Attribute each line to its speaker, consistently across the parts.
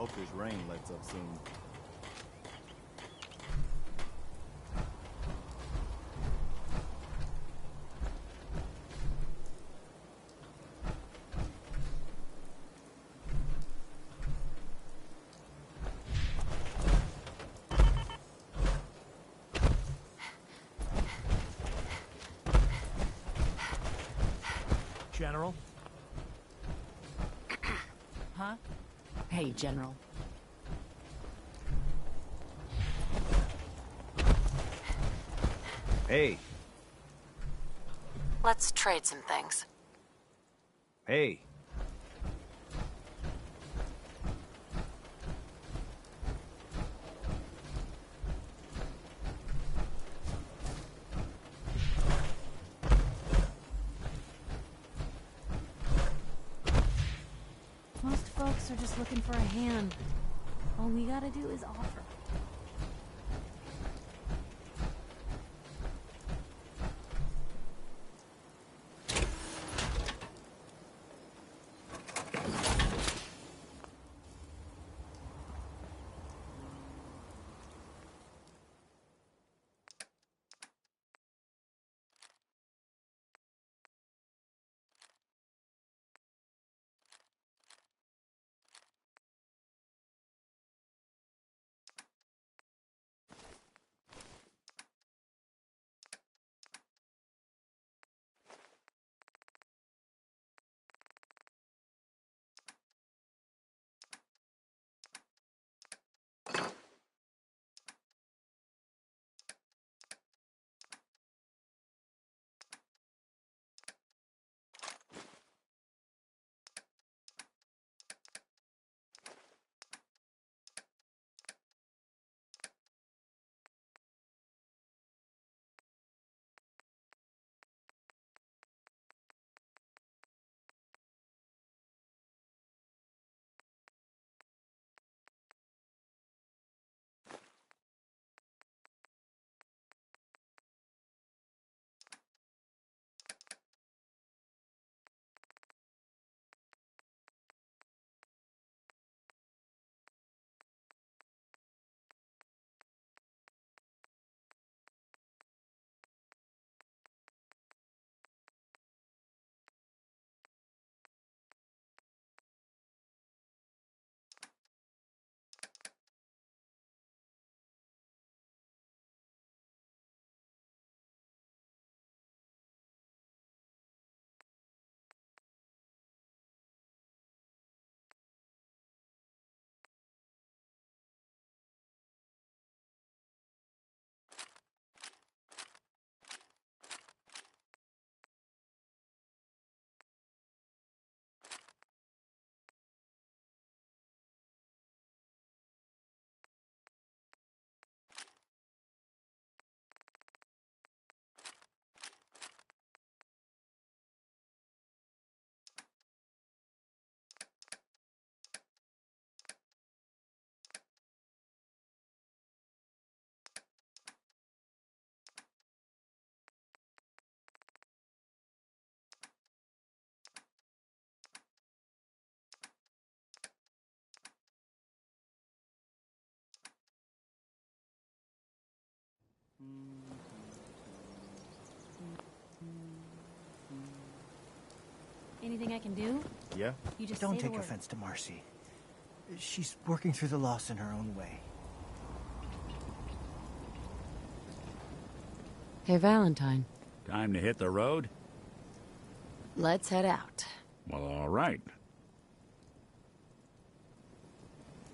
Speaker 1: Hope this rain lets up soon.
Speaker 2: General?
Speaker 3: Huh? Hey, General.
Speaker 1: Hey.
Speaker 3: Let's trade some things.
Speaker 1: Hey.
Speaker 4: Most folks are just looking for a hand. All we gotta do is offer. Anything I can do?
Speaker 1: Yeah?
Speaker 4: You just
Speaker 2: Don't
Speaker 4: say the
Speaker 2: take
Speaker 4: word.
Speaker 2: offense to Marcy. She's working through the loss in her own way.
Speaker 3: Hey, Valentine.
Speaker 5: Time to hit the road?
Speaker 3: Let's head out.
Speaker 5: Well, all right.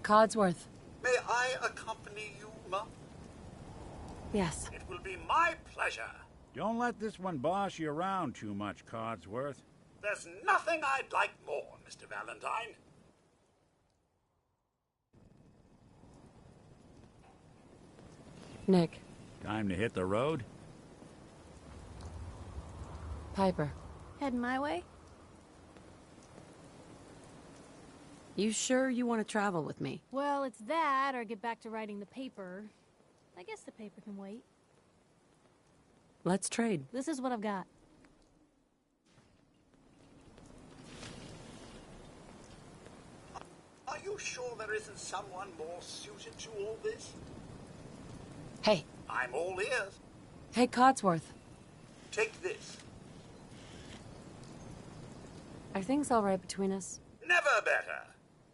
Speaker 3: Codsworth.
Speaker 6: May I accompany you, Mum?
Speaker 3: Yes.
Speaker 6: It will be my pleasure.
Speaker 5: Don't let this one boss you around too much, Codsworth.
Speaker 6: There's nothing I'd like more, Mr. Valentine.
Speaker 3: Nick.
Speaker 5: Time to hit the road?
Speaker 3: Piper.
Speaker 4: Heading my way?
Speaker 3: You sure you want to travel with me?
Speaker 4: Well, it's that, or get back to writing the paper. I guess the paper can wait.
Speaker 3: Let's trade.
Speaker 4: This is what I've got.
Speaker 6: Are you sure there isn't someone more suited to all this?
Speaker 3: Hey.
Speaker 6: I'm all ears.
Speaker 3: Hey, Codsworth.
Speaker 6: Take this.
Speaker 3: Are things all right between us?
Speaker 6: Never better.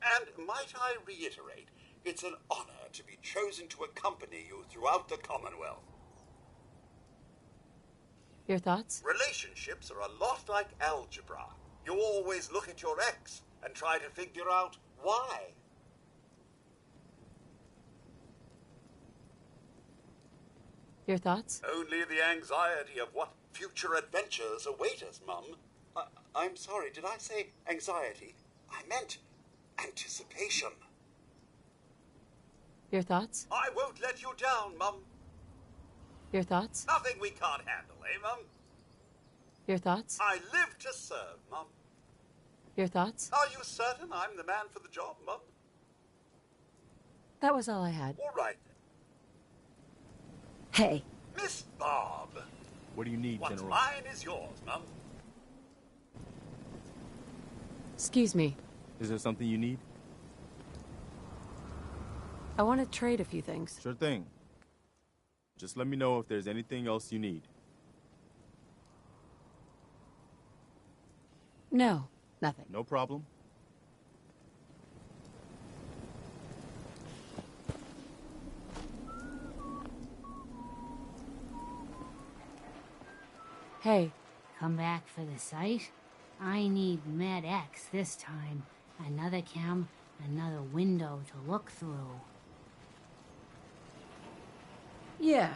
Speaker 6: And might I reiterate, it's an honor to be chosen to accompany you throughout the Commonwealth.
Speaker 3: Your thoughts?
Speaker 6: Relationships are a lot like algebra. You always look at your ex and try to figure out why.
Speaker 3: Your thoughts?
Speaker 6: Only the anxiety of what future adventures await us, Mum. I'm sorry, did I say anxiety? I meant anticipation.
Speaker 3: Your thoughts?
Speaker 6: I won't let you down, Mum.
Speaker 3: Your thoughts?
Speaker 6: Nothing we can't handle, eh, Mum?
Speaker 3: Your thoughts?
Speaker 6: I live to serve, Mum.
Speaker 3: Your thoughts?
Speaker 6: Are you certain I'm the man for the job, Mum?
Speaker 3: That was all I had.
Speaker 6: All right, then.
Speaker 3: Hey.
Speaker 6: Miss Bob.
Speaker 1: What do you need,
Speaker 6: What's
Speaker 1: General?
Speaker 6: mine is yours, Mum.
Speaker 3: Excuse me.
Speaker 1: Is there something you need?
Speaker 3: I want to trade a few things.
Speaker 1: Sure thing. Just let me know if there's anything else you need.
Speaker 3: No, nothing.
Speaker 1: No problem.
Speaker 3: Hey,
Speaker 4: Come back for the site? I need Med X this time. Another cam, another window to look through.
Speaker 3: yeah.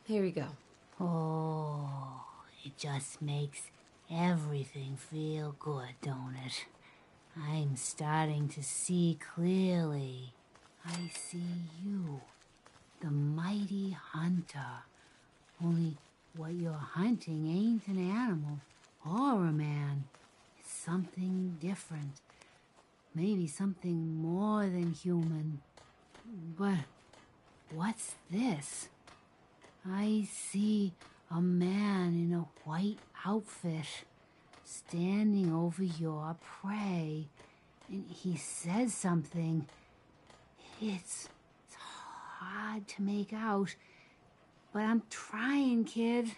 Speaker 3: Here you go.
Speaker 4: Oh, it just makes everything feel good, don't it? I'm starting to see clearly. I see you, the mighty hunter. Only what you're hunting ain't an animal or a man. It's something different. Maybe something more than human. But what's this? I see a man in a white outfit standing over your prey, and he says something. It's hard to make out, but I'm trying, kid.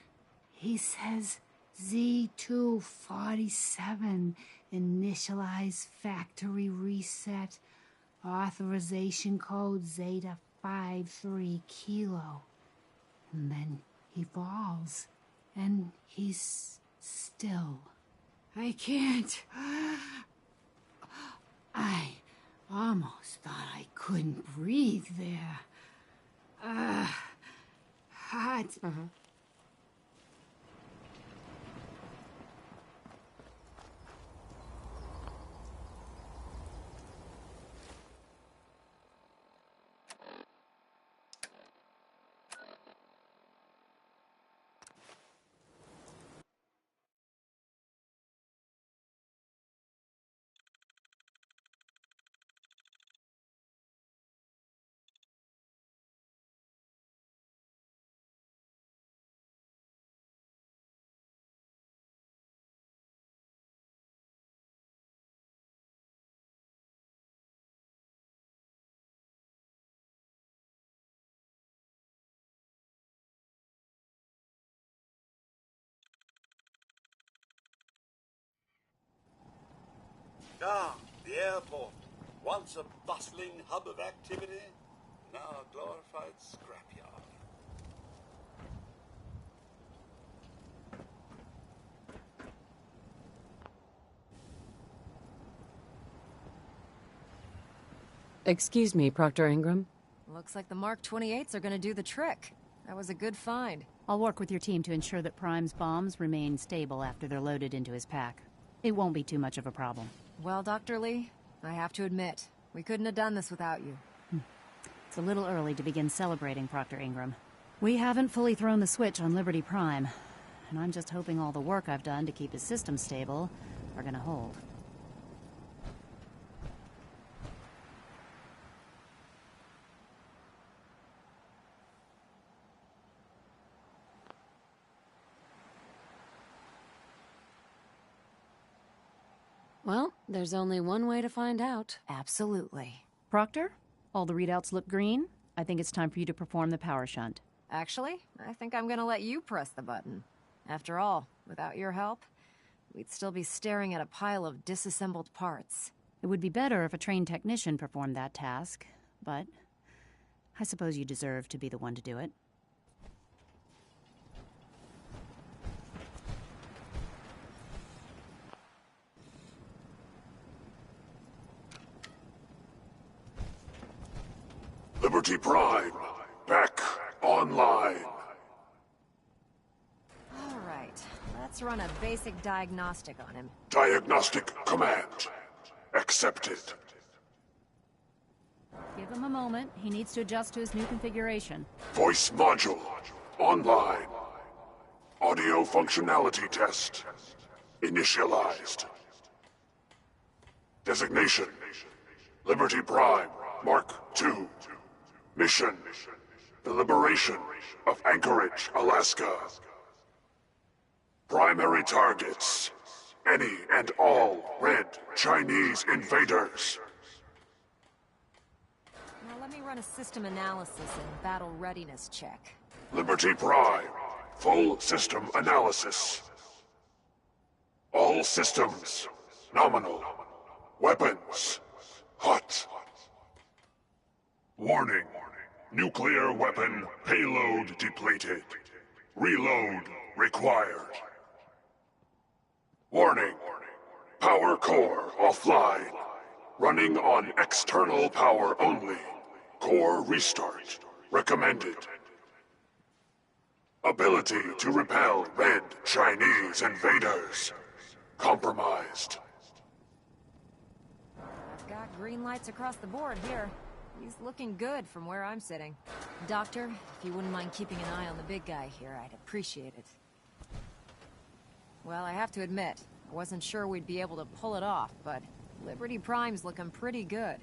Speaker 4: He says Z247, initialize factory reset, authorization code Zeta 53 Kilo. And then he falls, and he's still. I can't. I almost thought I couldn't breathe there. Hot.
Speaker 6: Ah, the airport. Once a bustling hub of activity, now a glorified scrapyard.
Speaker 3: Excuse me, Proctor Ingram.
Speaker 7: Looks like the Mark 28s are gonna do the trick. That was a good find.
Speaker 8: I'll work with your team to ensure that Prime's bombs remain stable after they're loaded into his pack. It won't be too much of a problem.
Speaker 7: Well, Dr. Lee, I have to admit, we couldn't have done this without you.
Speaker 8: It's a little early to begin celebrating, Proctor Ingram. We haven't fully thrown the switch on Liberty Prime, and I'm just hoping all the work I've done to keep his system stable are gonna hold.
Speaker 3: Well, There's only one way to find out.
Speaker 7: Absolutely.
Speaker 8: Proctor, all the readouts look green. I think it's time for you to perform the power shunt.
Speaker 7: Actually, I think I'm gonna let you press the button. After all, without your help, we'd still be staring at a pile of disassembled parts.
Speaker 8: It would be better if a trained technician performed that task, but I suppose you deserve to be the one to do it.
Speaker 9: Liberty Prime, back online.
Speaker 7: All right, let's run a basic diagnostic on him.
Speaker 9: Diagnostic command accepted.
Speaker 8: Give him a moment. He needs to adjust to his new configuration.
Speaker 9: Voice module online. Audio functionality test initialized. Designation: Liberty Prime Mark II. Mission: the liberation of Anchorage, Alaska. Primary targets: any and all red Chinese invaders.
Speaker 7: Now let me run a system analysis and battle readiness check.
Speaker 9: Liberty Prime, full system analysis. All systems nominal. Weapons hot. Warning. Nuclear weapon payload depleted. Reload required. Warning. Power core offline. Running on external power only. Core restart recommended. Ability to repel red Chinese invaders compromised.
Speaker 7: I've got green lights across the board here. He's looking good from where I'm sitting. Doctor, if you wouldn't mind keeping an eye on the big guy here, I'd appreciate it. Well, I have to admit, I wasn't sure we'd be able to pull it off, but Liberty Prime's looking pretty good.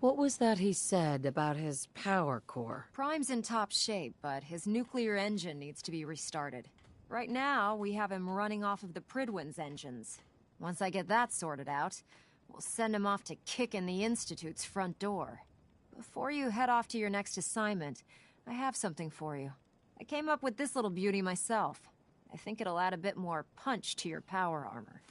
Speaker 3: What was that he said about his power core?
Speaker 7: Prime's in top shape, but his nuclear engine needs to be restarted. Right now, we have him running off of the Prydwen's engines. Once I get that sorted out, we'll send him off to kick in the Institute's front door. Before you head off to your next assignment, I have something for you. I came up with this little beauty myself. I think it'll add a bit more punch to your power armor.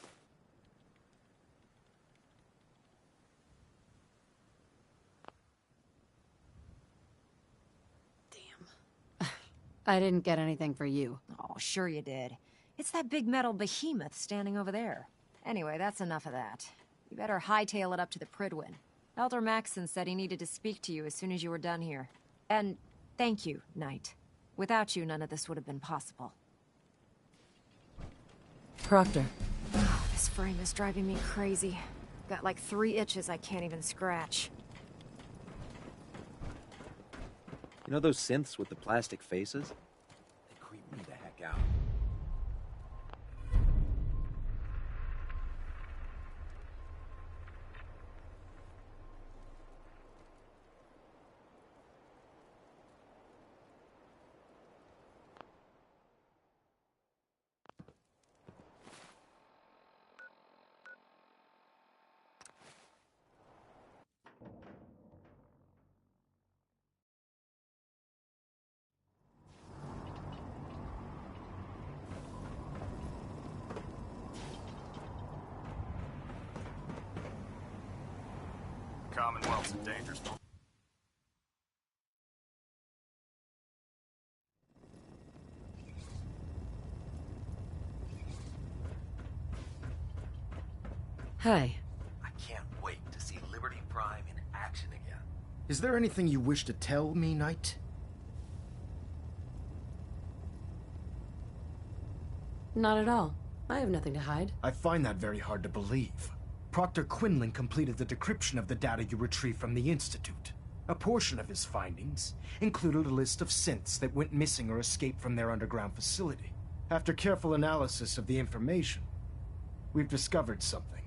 Speaker 3: I didn't get anything for you.
Speaker 7: Oh, sure you did. It's that big metal behemoth standing over there. Anyway, that's enough of that. You better hightail it up to the Prydwen. Elder Maxson said he needed to speak to you as soon as you were done here. And thank you, Knight. Without you, none of this would have been possible.
Speaker 3: Proctor.
Speaker 7: This frame is driving me crazy. Got like 3 itches I can't even scratch.
Speaker 10: You know those synths with the plastic faces? They creep me the heck out.
Speaker 1: Commonwealth's in danger.
Speaker 3: Hi.
Speaker 10: I can't wait to see Liberty Prime in action again.
Speaker 2: Is there anything you wish to tell me, Knight?
Speaker 3: Not at all. I have nothing to hide.
Speaker 2: I find that very hard to believe. Proctor Quinlan completed the decryption of the data you retrieved from the Institute. A portion of his findings included a list of synths that went missing or escaped from their underground facility. After careful analysis of the information, we've discovered something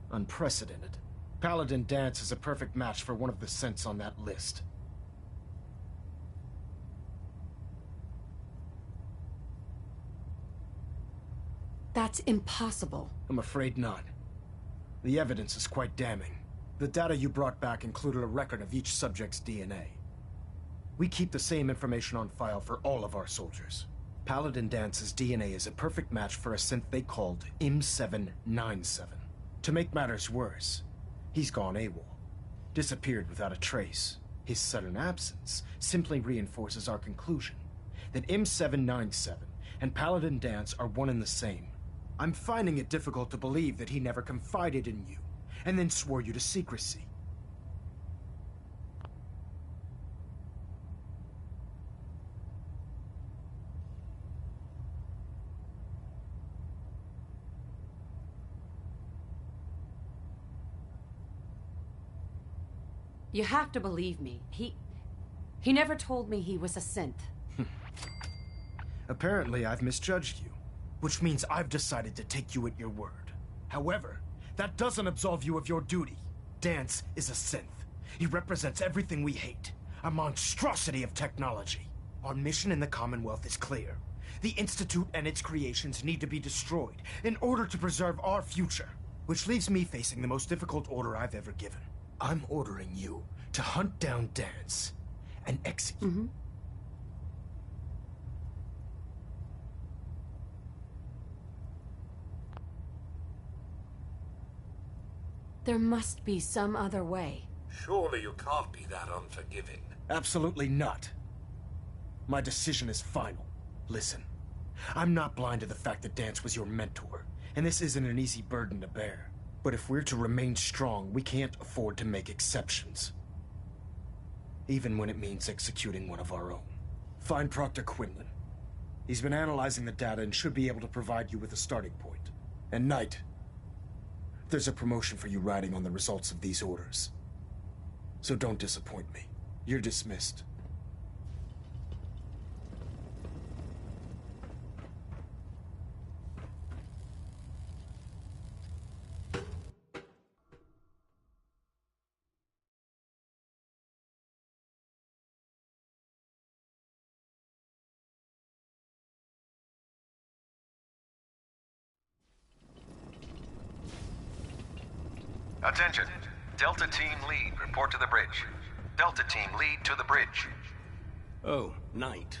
Speaker 2: unprecedented. Paladin Danse is a perfect match for one of the synths on that list.
Speaker 3: That's impossible.
Speaker 2: I'm afraid not. The evidence is quite damning. The data you brought back included a record of each subject's DNA. We keep the same information on file for all of our soldiers. Paladin Dance's DNA is a perfect match for a synth they called M797. To make matters worse, he's gone AWOL. Disappeared without a trace. His sudden absence simply reinforces our conclusion that M797 and Paladin Dance are one and the same. I'm finding it difficult to believe that he never confided in you, and then swore you to secrecy.
Speaker 3: You have to believe me. He never told me he was a synth.
Speaker 2: Apparently, I've misjudged you, which means I've decided to take you at your word. However, that doesn't absolve you of your duty. Dance is a synth. He represents everything we hate, a monstrosity of technology. Our mission in the Commonwealth is clear. The Institute and its creations need to be destroyed in order to preserve our future, which leaves me facing the most difficult order I've ever given. I'm ordering you to hunt down Dance and execute.
Speaker 3: There must be some other way.
Speaker 6: Surely you can't be that unforgiving.
Speaker 2: Absolutely not. My decision is final. Listen, I'm not blind to the fact that Dance was your mentor, and this isn't an easy burden to bear. But if we're to remain strong, we can't afford to make exceptions. Even when it means executing one of our own. Find Proctor Quinlan. He's been analyzing the data and should be able to provide you with a starting point. And Knight, there's a promotion for you riding on the results of these orders. So don't disappoint me. You're dismissed.
Speaker 11: Attention. Delta Team Lead, report to the bridge. Delta Team Lead to the bridge.
Speaker 12: Oh, Knight.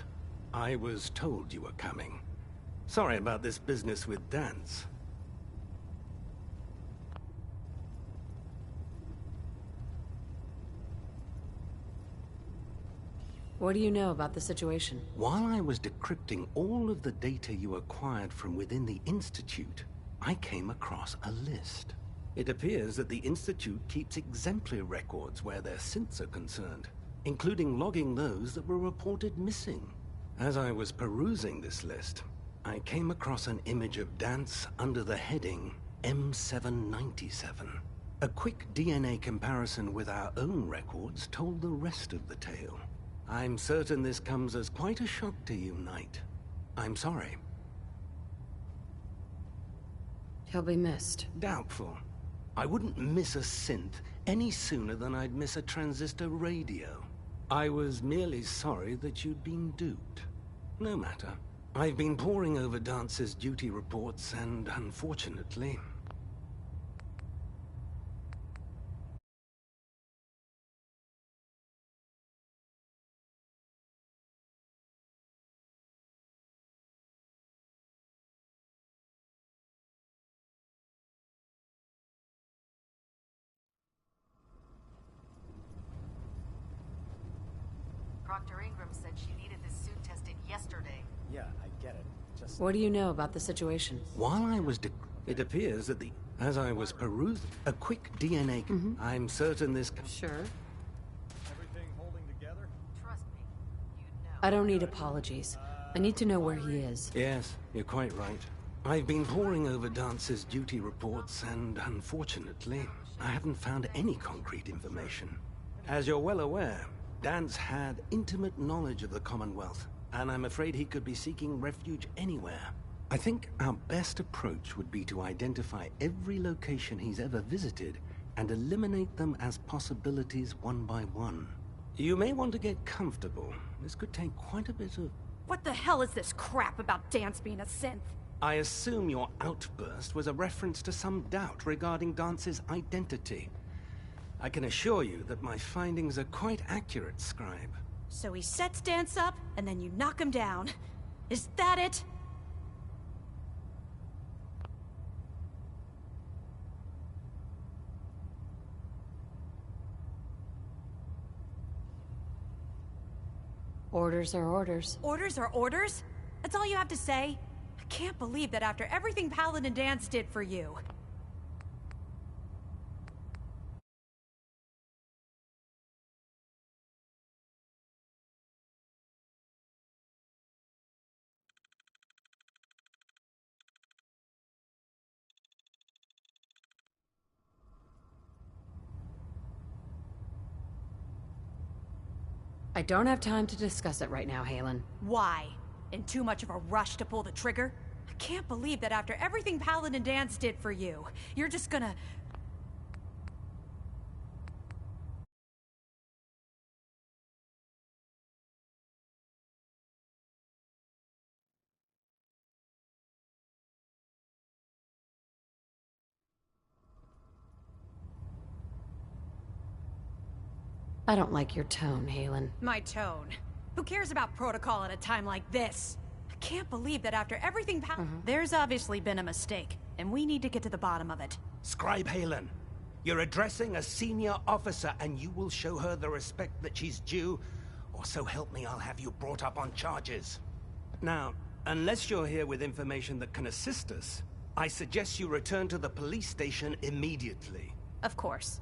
Speaker 12: I was told you were coming. Sorry about this business with Dance.
Speaker 3: What do you know about the situation?
Speaker 12: While I was decrypting all of the data you acquired from within the Institute, I came across a list. It appears that the Institute keeps exemplary records where their synths are concerned, including logging those that were reported missing. As I was perusing this list, I came across an image of Dance under the heading M797. A quick DNA comparison with our own records told the rest of the tale. I'm certain this comes as quite a shock to you, Knight. I'm sorry.
Speaker 3: He'll be missed.
Speaker 12: Doubtful. I wouldn't miss a synth any sooner than I'd miss a transistor radio. I was merely sorry that you'd been duped. No matter. I've been poring over Dance's duty reports, and unfortunately...
Speaker 13: Proctor Ingram said she needed this suit tested yesterday.
Speaker 10: Yeah, I get it. Just...
Speaker 3: What do you know about the situation?
Speaker 12: While I was it appears that as I was perusing a quick DNA... I'm certain this...
Speaker 3: Sure.
Speaker 5: Everything holding together?
Speaker 13: Trust me, you'd know.
Speaker 3: I don't need apologies. I need to know where he is.
Speaker 12: Yes, you're quite right. I've been poring over Dance's duty reports, and unfortunately, I haven't found any concrete information. As you're well aware, Dance had intimate knowledge of the Commonwealth, and I'm afraid he could be seeking refuge anywhere. I think our best approach would be to identify every location he's ever visited and eliminate them as possibilities one by one. You may want to get comfortable. This could take quite a bit of...
Speaker 14: What the hell is this crap about Dance being a synth?
Speaker 12: I assume your outburst was a reference to some doubt regarding Dance's identity. I can assure you that my findings are quite accurate, Scribe.
Speaker 14: So he sets Dance up, and then you knock him down. Is that it?
Speaker 3: Orders are orders.
Speaker 14: Orders are orders? That's all you have to say? I can't believe that after everything Paladin Danse did for you.
Speaker 3: I don't have time to discuss it right now, Haylen.
Speaker 14: Why? In too much of a rush to pull the trigger? I can't believe that after everything Paladin Danse did for you, you're just gonna...
Speaker 3: I don't like your tone, Haylen.
Speaker 14: My tone. Who cares about protocol at a time like this? I can't believe that after everything There's obviously been a mistake, and we need to get to the bottom of it.
Speaker 12: Scribe Haylen, you're addressing a senior officer, and you will show her the respect that she's due, or so help me, I'll have you brought up on charges. Now, unless you're here with information that can assist us, I suggest you return to the police station immediately.
Speaker 14: Of course.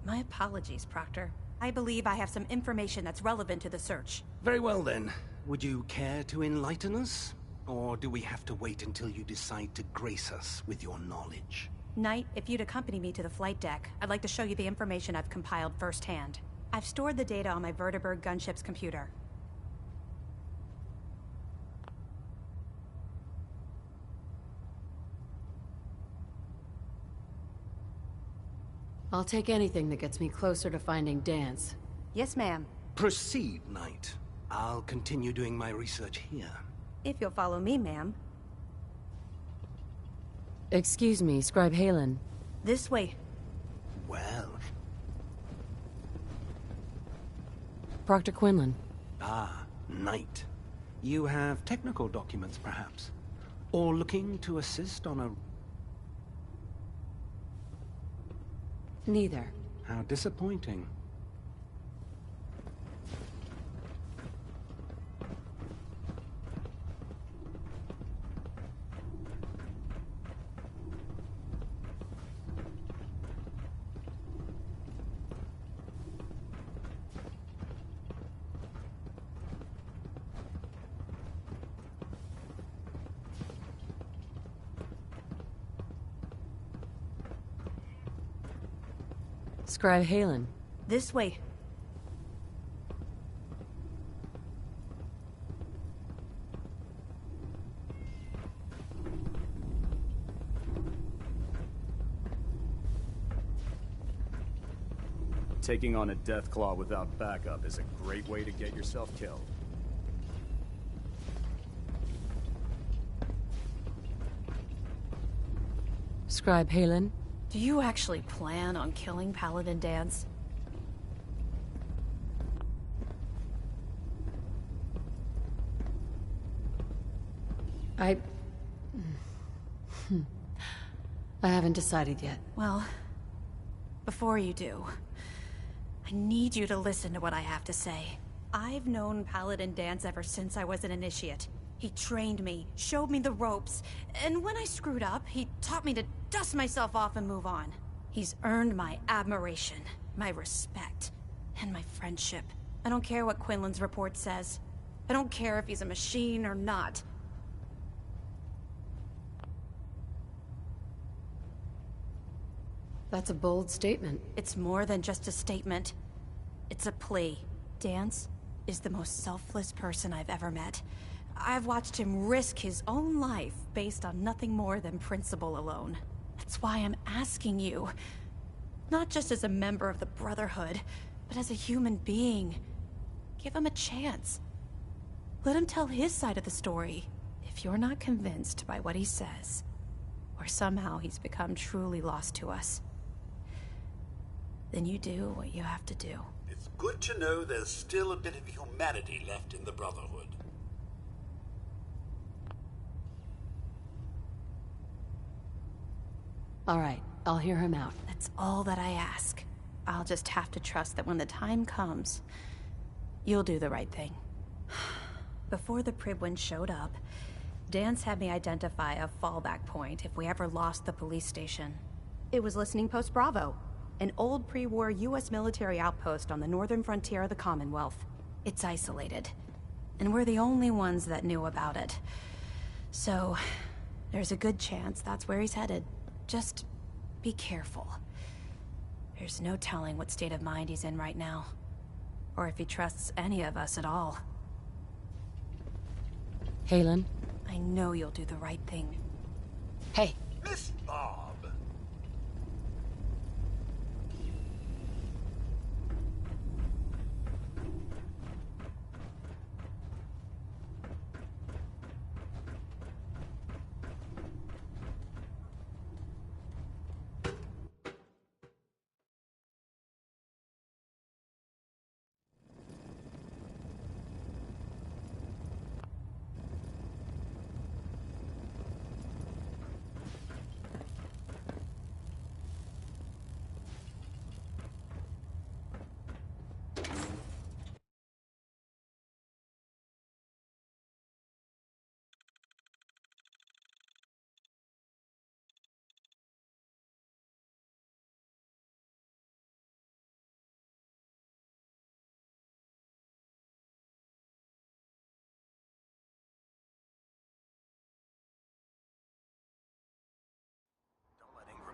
Speaker 14: My apologies, Proctor. I believe I have some information that's relevant to the search.
Speaker 12: Very well then. Would you care to enlighten us? Or do we have to wait until you decide to grace us with your knowledge?
Speaker 14: Knight, if you'd accompany me to the flight deck, I'd like to show you the information I've compiled firsthand. I've stored the data on my Vertibird gunship's computer.
Speaker 3: I'll take anything that gets me closer to finding Danse.
Speaker 14: Yes, ma'am.
Speaker 12: Proceed, Knight. I'll continue doing my research here.
Speaker 14: If you'll follow me, ma'am.
Speaker 3: Excuse me, Scribe Haylen.
Speaker 14: This way.
Speaker 12: Well...
Speaker 3: Proctor Quinlan.
Speaker 12: Ah, Knight. You have technical documents, perhaps? Or looking to assist on a...
Speaker 3: Neither.
Speaker 12: How disappointing.
Speaker 3: Scribe Haylen.
Speaker 14: This way.
Speaker 1: Taking on a Deathclaw without backup is a great way to get yourself killed.
Speaker 3: Scribe Haylen.
Speaker 14: Do you actually plan on killing Paladin Danse?
Speaker 3: I haven't decided yet.
Speaker 14: Well, before you do, I need you to listen to what I have to say. I've known Paladin Danse ever since I was an initiate. He trained me, showed me the ropes, and when I screwed up, he taught me to dust myself off and move on. He's earned my admiration, my respect, and my friendship. I don't care what Quinlan's report says. I don't care if he's a machine or not.
Speaker 3: That's a bold statement.
Speaker 14: It's more than just a statement. It's a plea. Danse is the most selfless person I've ever met. I've watched him risk his own life based on nothing more than principle alone. That's why I'm asking you. Not just as a member of the Brotherhood, but as a human being. Give him a chance. Let him tell his side of the story. If If you're not convinced by what he says, or somehow he's become truly lost to us, then you do what you have to do.
Speaker 6: It's good to know there's still a bit of humanity left in the Brotherhood.
Speaker 3: All right, I'll hear him out.
Speaker 14: That's all that I ask. I'll just have to trust that when the time comes, you'll do the right thing. Before the Prydwens showed up, Dance had me identify a fallback point if we ever lost the police station. It was Listening Post Bravo, an old pre-war US military outpost on the northern frontier of the Commonwealth. It's isolated, and we're the only ones that knew about it. So, there's a good chance that's where he's headed. Just be careful. There's no telling what state of mind he's in right now, or if he trusts any of us at all.
Speaker 3: Haylen?
Speaker 14: I know you'll do the right thing.
Speaker 3: Hey.
Speaker 6: Miss Bob.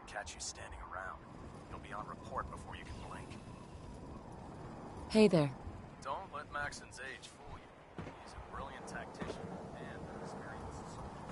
Speaker 1: Catch you standing around. You'll be on report before you can blink.
Speaker 3: Hey there.
Speaker 1: Don't let Maxon's age fool you. He's a brilliant tactician and an experienced soldier.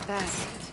Speaker 3: That's it.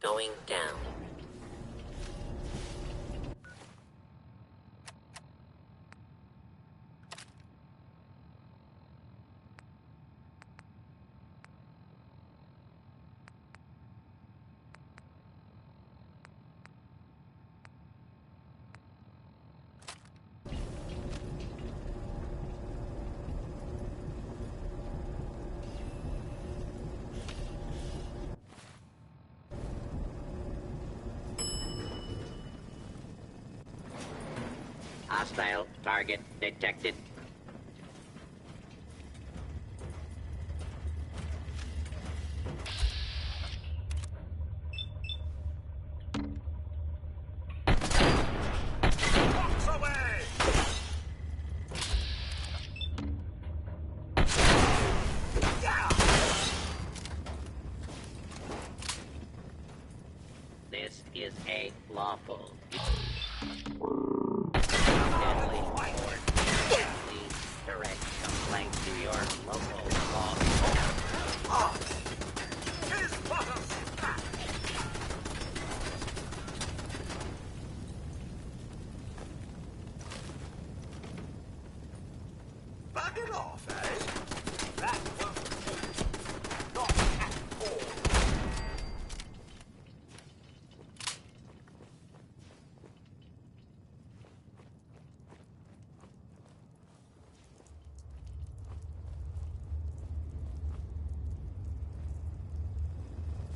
Speaker 15: Going down. Hostile target detected.
Speaker 6: Box away! Yeah!
Speaker 15: This is a lawful. Direct complaint to your local law.
Speaker 6: Bug it off, eh? That won't do. Not at all.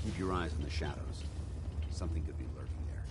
Speaker 16: Keep your eyes on the shadows. Something could be lurking there.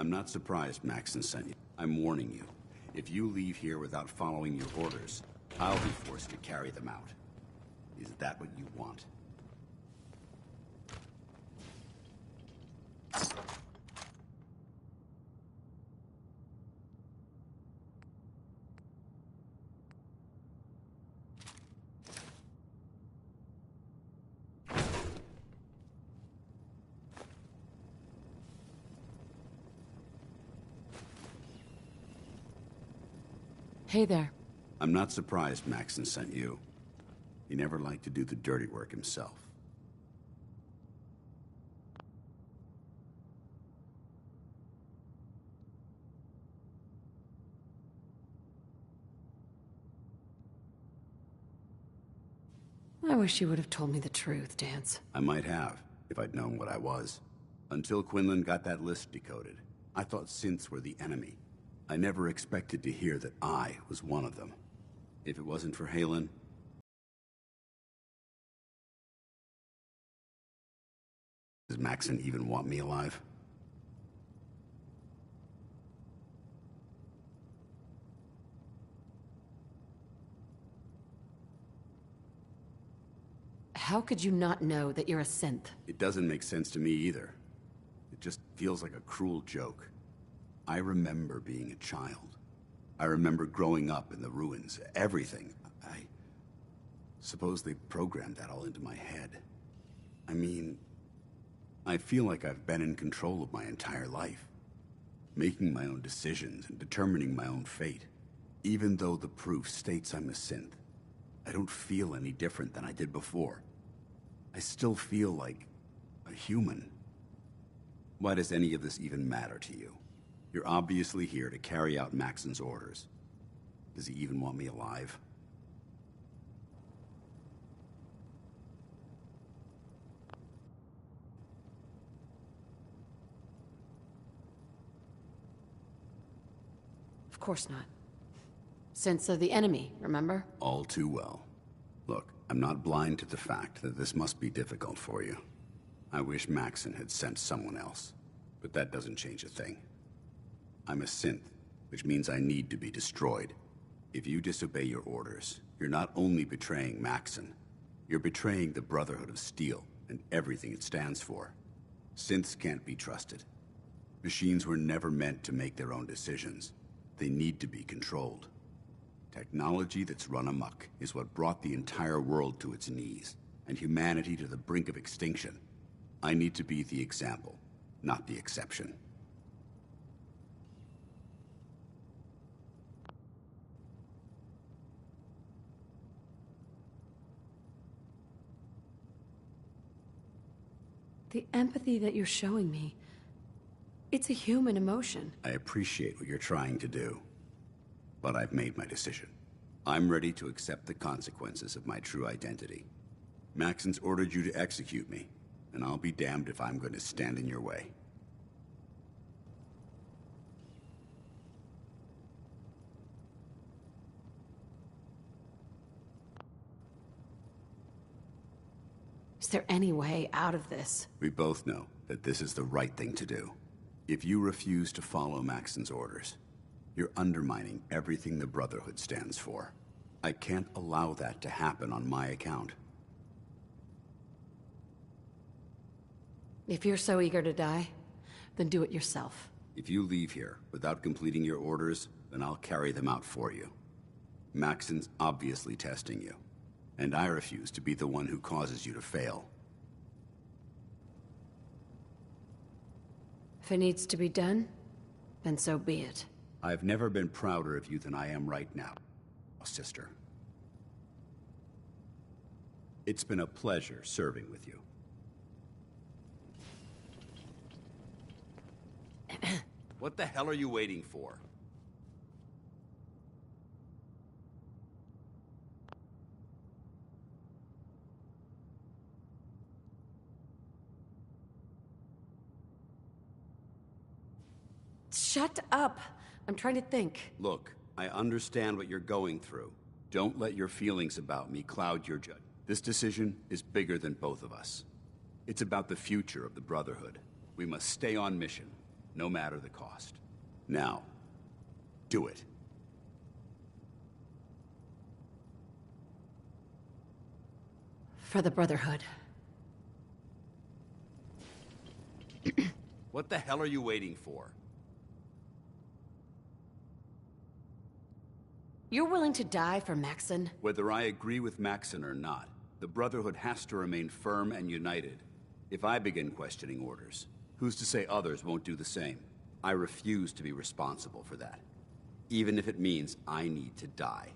Speaker 16: I'm not surprised Maxson sent you. I'm warning you. If you leave here without following your orders, I'll be forced to carry them out. Is that what you want?
Speaker 3: Hey there.
Speaker 16: I'm not surprised Maxson sent you. He never liked to do the dirty work himself.
Speaker 3: I wish you would have told me the truth, Dance.
Speaker 16: I might have, if I'd known what I was. Until Quinlan got that list decoded, I thought synths were the enemy. I never expected to hear that I was one of them. If it wasn't for Haylen... Does Maxson even want me alive?
Speaker 3: How could you not know that you're a synth?
Speaker 16: It doesn't make sense to me either. It just feels like a cruel joke. I remember being a child. I remember growing up in the ruins. Everything. I suppose they programmed that all into my head. I mean, I feel like I've been in control of my entire life. Making my own decisions and determining my own fate. Even though the proof states I'm a synth, I don't feel any different than I did before. I still feel like a human. Why does any of this even matter to you? You're obviously here to carry out Maxson's orders. Does he even want me alive?
Speaker 3: Of course not. Synths are the enemy, remember?
Speaker 16: All too well. Look, I'm not blind to the fact that this must be difficult for you. I wish Maxson had sent someone else, but that doesn't change a thing. I'm a synth, which means I need to be destroyed. If you disobey your orders, you're not only betraying Maxson, you're betraying the Brotherhood of Steel and everything it stands for. Synths can't be trusted. Machines were never meant to make their own decisions. They need to be controlled. Technology that's run amok is what brought the entire world to its knees, and humanity to the brink of extinction. I need to be the example, not the exception.
Speaker 3: The empathy that you're showing me, it's a human emotion.
Speaker 16: I appreciate what you're trying to do, but I've made my decision. I'm ready to accept the consequences of my true identity. Maxson's ordered you to execute me, and I'll be damned if I'm going to stand in your way.
Speaker 3: Is there any way out of this?
Speaker 16: We both know that this is the right thing to do. If you refuse to follow Maxson's orders, you're undermining everything the Brotherhood stands for. I can't allow that to happen on my account.
Speaker 3: If you're so eager to die, then do it yourself.
Speaker 16: If you leave here without completing your orders, then I'll carry them out for you. Maxson's obviously testing you, and I refuse to be the one who causes you to fail.
Speaker 3: If it needs to be done, then so be it.
Speaker 16: I've never been prouder of you than I am right now, sister. It's been a pleasure serving with you. What the hell are you waiting for?
Speaker 3: Shut up! I'm trying to think.
Speaker 16: Look, I understand what you're going through. Don't let your feelings about me cloud your judgment. This decision is bigger than both of us. It's about the future of the Brotherhood. We must stay on mission, no matter the cost. Now, do it.
Speaker 3: For the Brotherhood.
Speaker 16: What the hell are you waiting for?
Speaker 3: You're willing to die for Maxson?
Speaker 16: Whether I agree with Maxson or not, the Brotherhood has to remain firm and united. If I begin questioning orders, who's to say others won't do the same? I refuse to be responsible for that. Even if it means I need to die.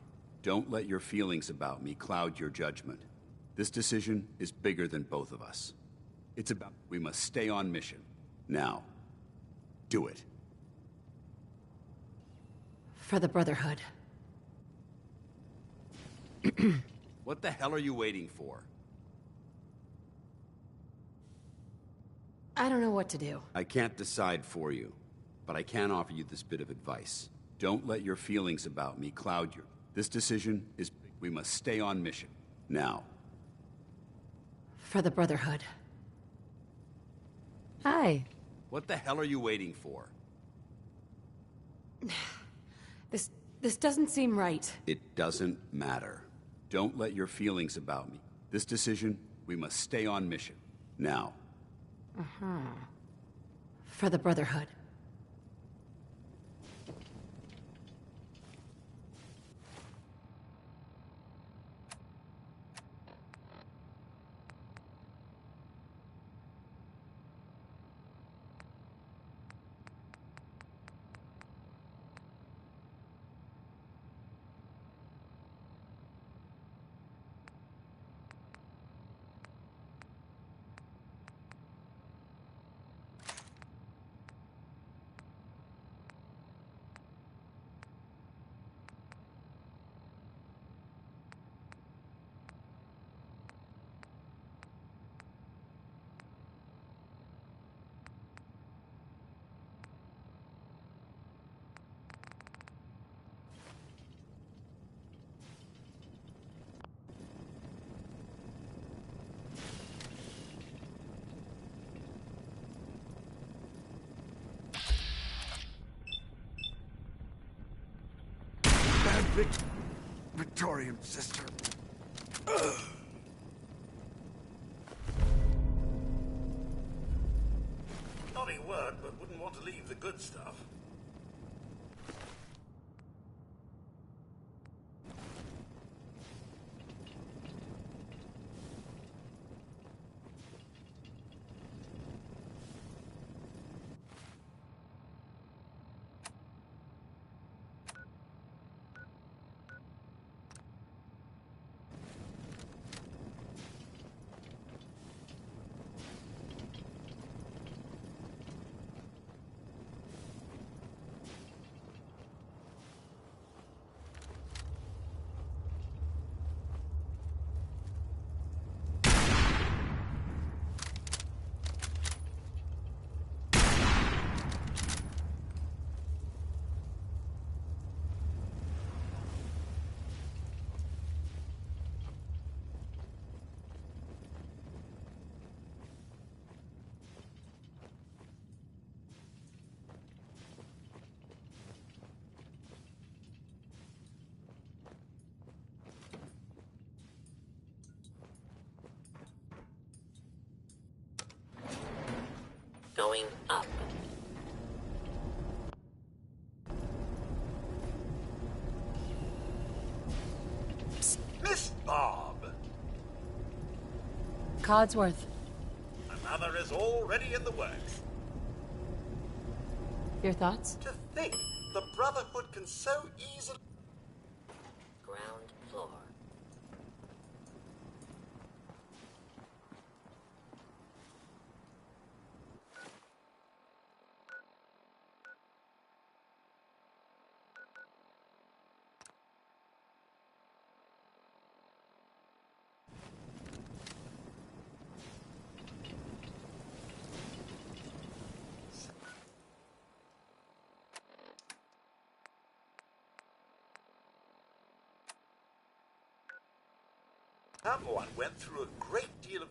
Speaker 16: Don't let your feelings about me cloud your judgment. This decision is bigger than both of us. It's about we must stay on mission. Now, do it.
Speaker 3: For the Brotherhood.
Speaker 16: What the hell are you waiting for?
Speaker 3: I don't know what to do.
Speaker 16: I can't decide for you, but I can offer you this bit of advice. Don't let your feelings about me cloud your... This decision is... We must stay on mission. Now.
Speaker 3: For the Brotherhood. Hi.
Speaker 16: What the hell are you waiting for?
Speaker 3: This doesn't seem right.
Speaker 16: It doesn't matter. Don't let your feelings about me. This decision, we must stay on mission. Now.
Speaker 3: For the Brotherhood.
Speaker 6: Victorian sister. Naughty word, but wouldn't want to leave the good stuff.
Speaker 15: Going up.
Speaker 6: Miss Bob!
Speaker 3: Codsworth.
Speaker 6: Another is already in the works.
Speaker 3: Your thoughts?
Speaker 6: To think the Brotherhood can so easily...
Speaker 15: Ground floor.
Speaker 6: Someone went through a great deal of...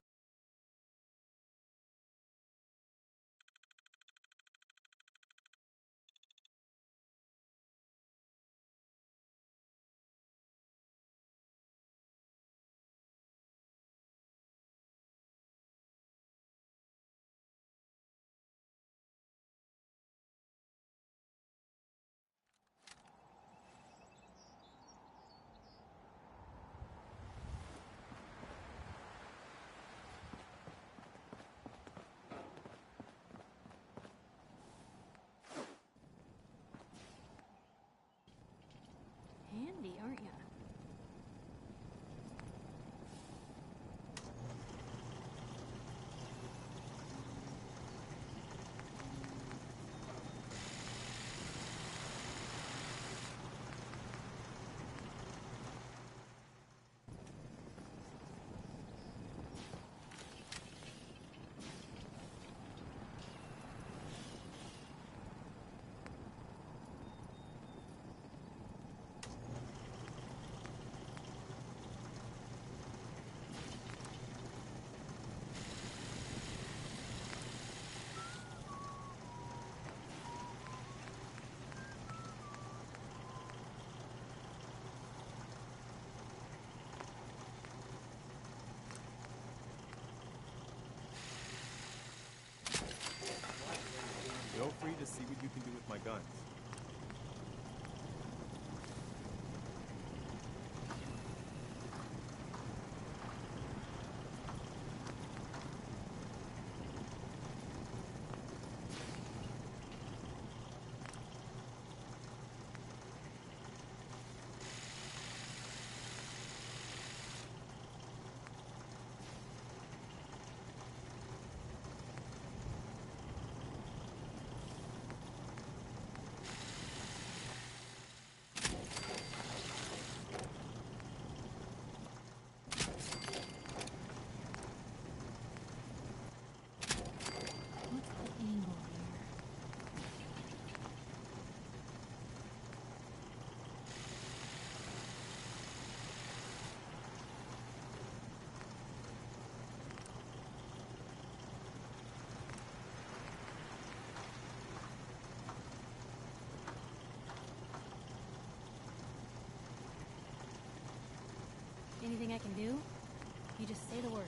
Speaker 7: Handy, aren't you?
Speaker 17: guns.
Speaker 4: Anything I can do? You just say the word.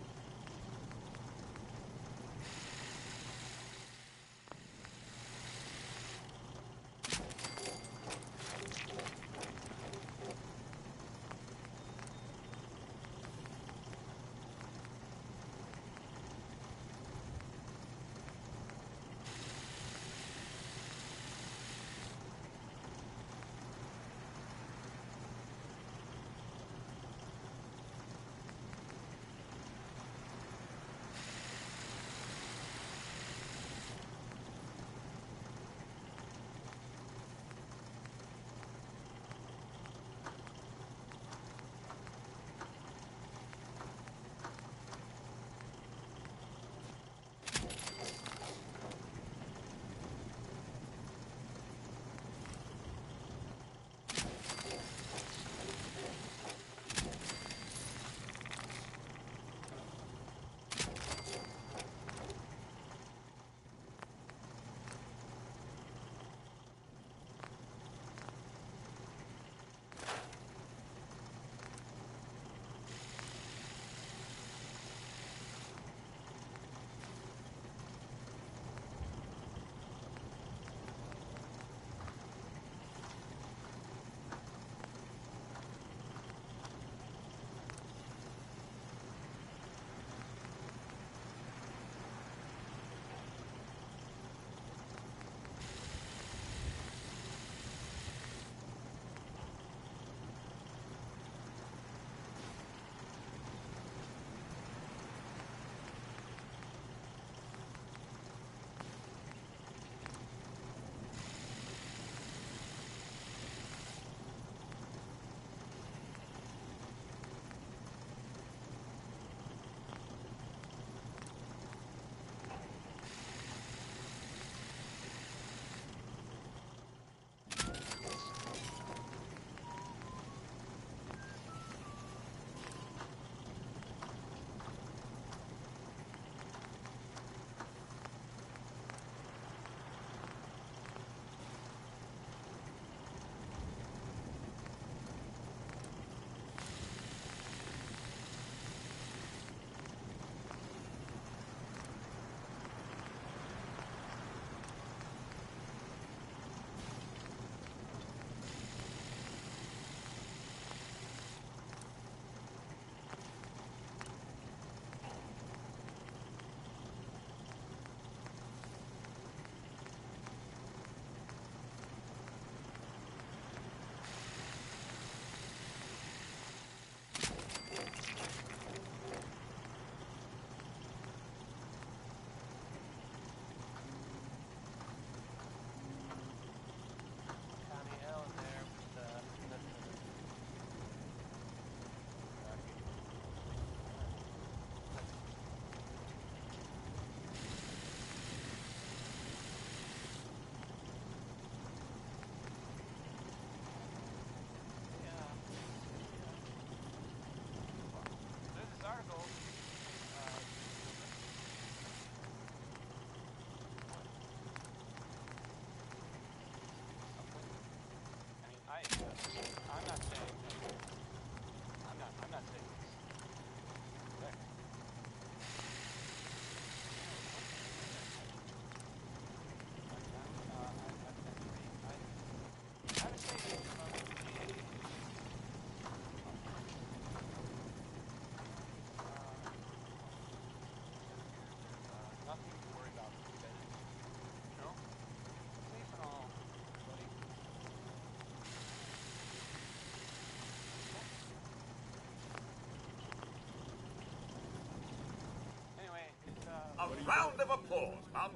Speaker 6: Round of applause, Mum.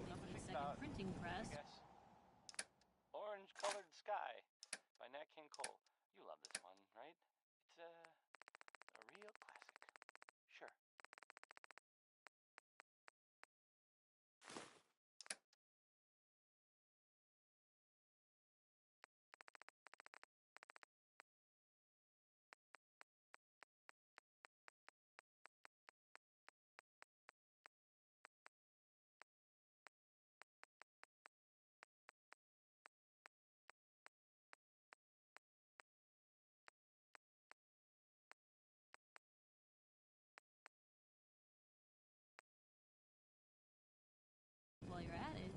Speaker 4: Printing press.
Speaker 17: Orange Colored Sky by Nat King Cole. You love this one, right? It's a real classic. Sure.
Speaker 4: While you're at it.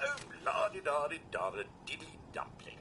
Speaker 6: Oh, la-di-da-di-da-di-diddly dumpling.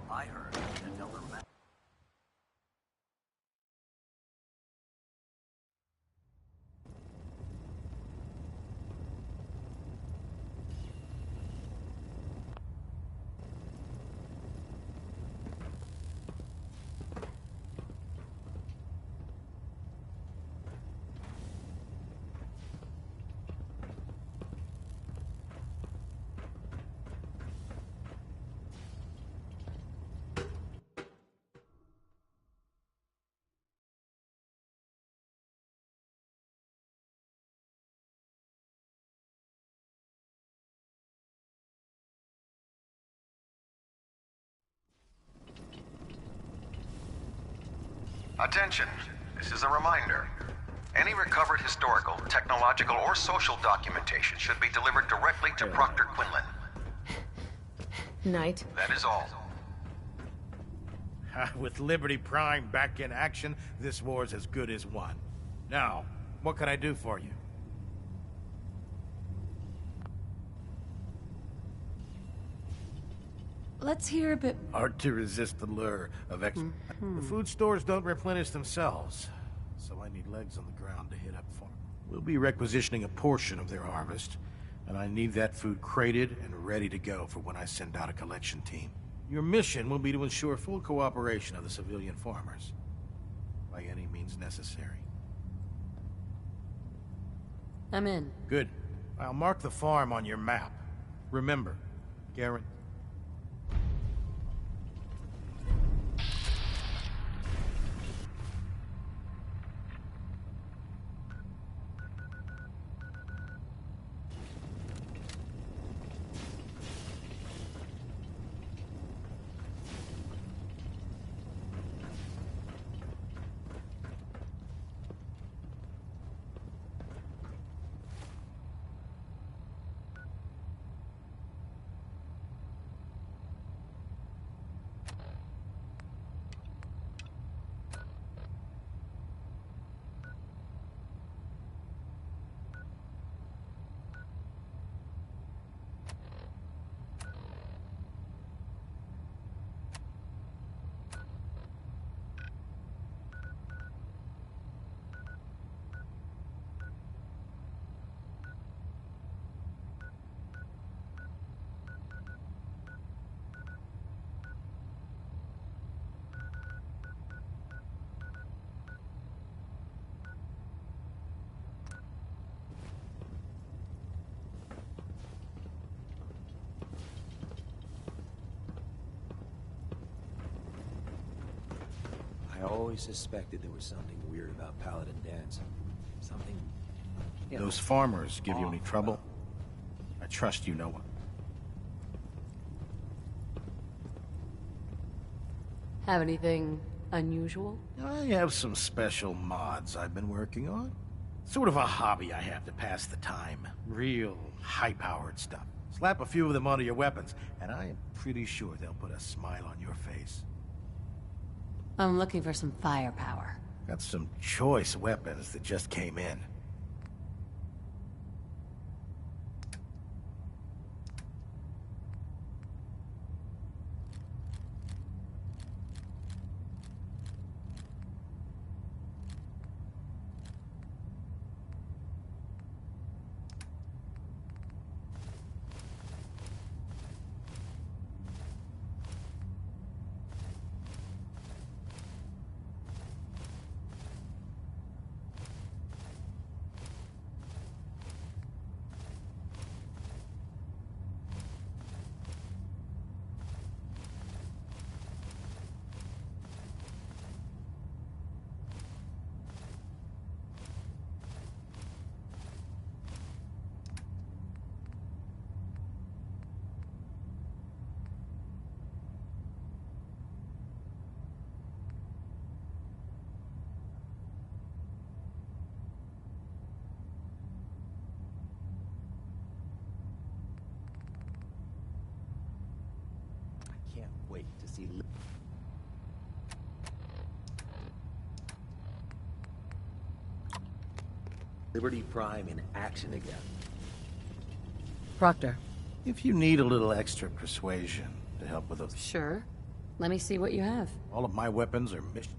Speaker 1: I heard that Delta Max.
Speaker 11: Attention, this is a reminder. Any recovered historical, technological, or social documentation should be delivered directly to Proctor Quinlan.
Speaker 18: Knight.
Speaker 11: That is all.
Speaker 5: With Liberty Prime back in action, this war's as good as won. Now, what can I do for you?
Speaker 3: Let's hear a bit.
Speaker 5: Hard to resist the lure of The food stores don't replenish themselves, so I need legs on the ground to hit up for. We'll be requisitioning a portion of their harvest, and I need that food crated and ready to go for when I send out a collection team. Your mission will be to ensure full cooperation of the civilian farmers, by any means necessary.
Speaker 3: I'm in.
Speaker 5: Good. I'll mark the farm on your map. Remember, guarantee.
Speaker 10: I always suspected there was something weird about Paladin Danse. Something...
Speaker 5: Those farmers give you any trouble? I trust you know what.
Speaker 3: Have anything unusual?
Speaker 5: I have some special mods I've been working on. Sort of a hobby I have to pass the time. Real high-powered stuff. Slap a few of them onto your weapons, and I am pretty sure they'll put a smile on your face.
Speaker 3: I'm looking for some firepower.
Speaker 5: Got some choice weapons that just came in.
Speaker 10: Can't wait to see... Liberty Prime in action again.
Speaker 3: Proctor.
Speaker 5: If you need a little extra persuasion to help with those...
Speaker 3: Sure. Let me see what you have.
Speaker 5: All of my weapons are mission...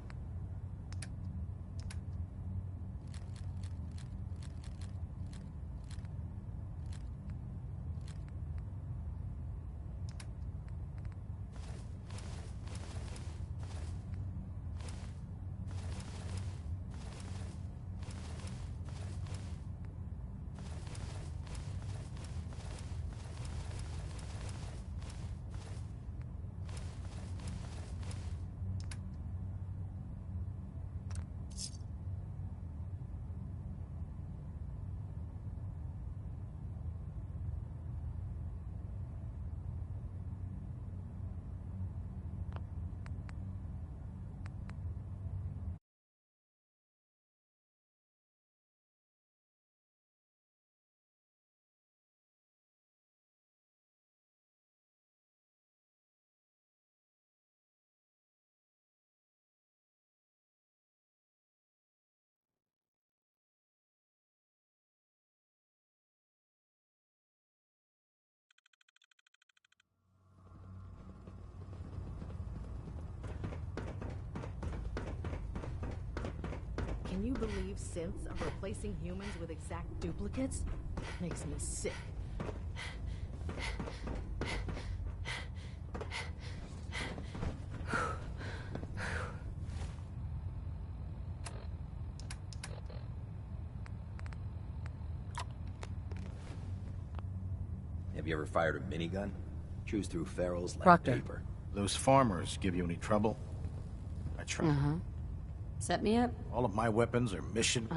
Speaker 18: Can you believe synths are replacing humans with exact duplicates? Makes me sick.
Speaker 10: Have you ever fired a minigun? Chews through ferals like
Speaker 3: Proctor.
Speaker 10: paper.
Speaker 5: Those farmers give you any trouble? I try.
Speaker 8: Set me up?
Speaker 5: All of my weapons are mission.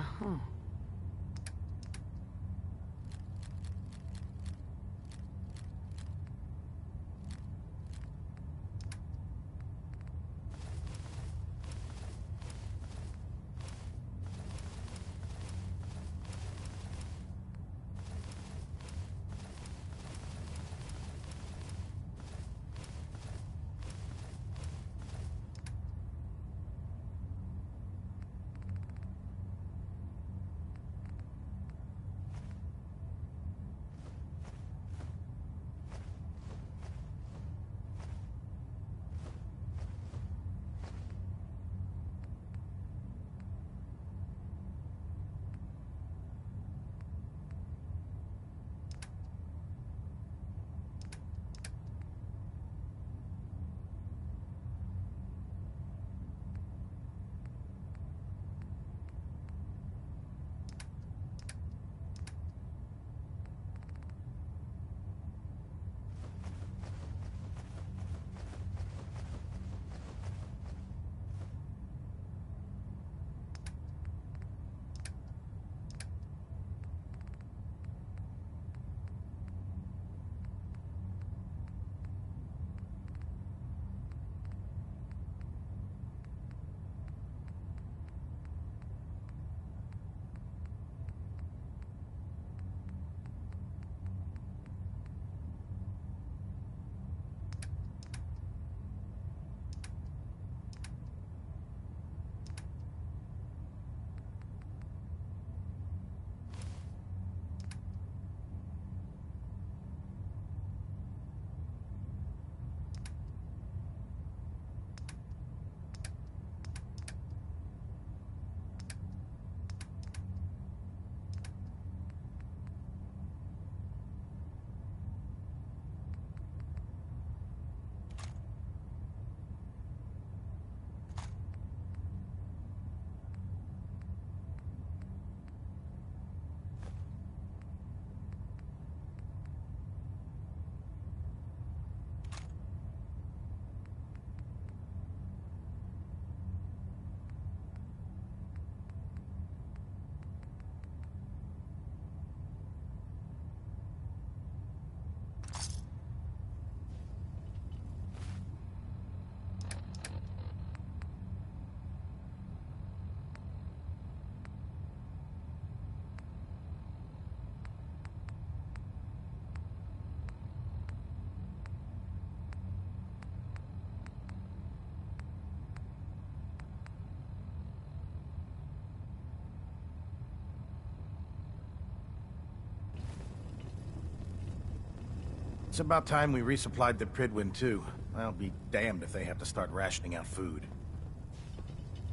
Speaker 5: It's about time we resupplied the Prydwen, too. I'll be damned if they have to start rationing out food.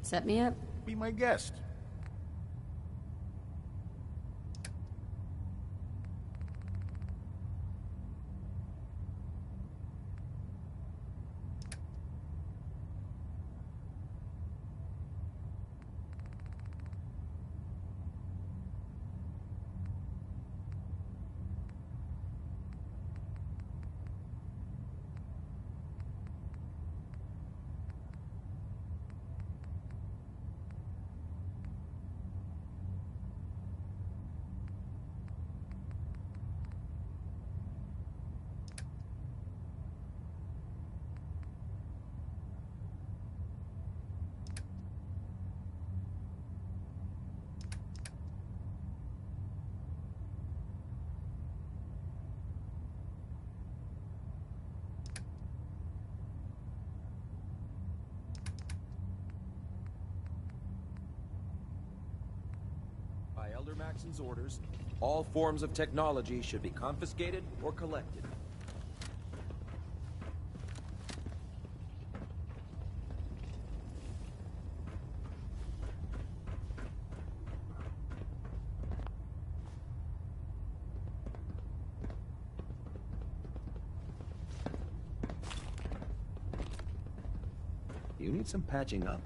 Speaker 8: Set me up?
Speaker 5: Be my guest.
Speaker 10: By Elder Maxon's orders, all forms of technology should be confiscated or collected. You need some patching up.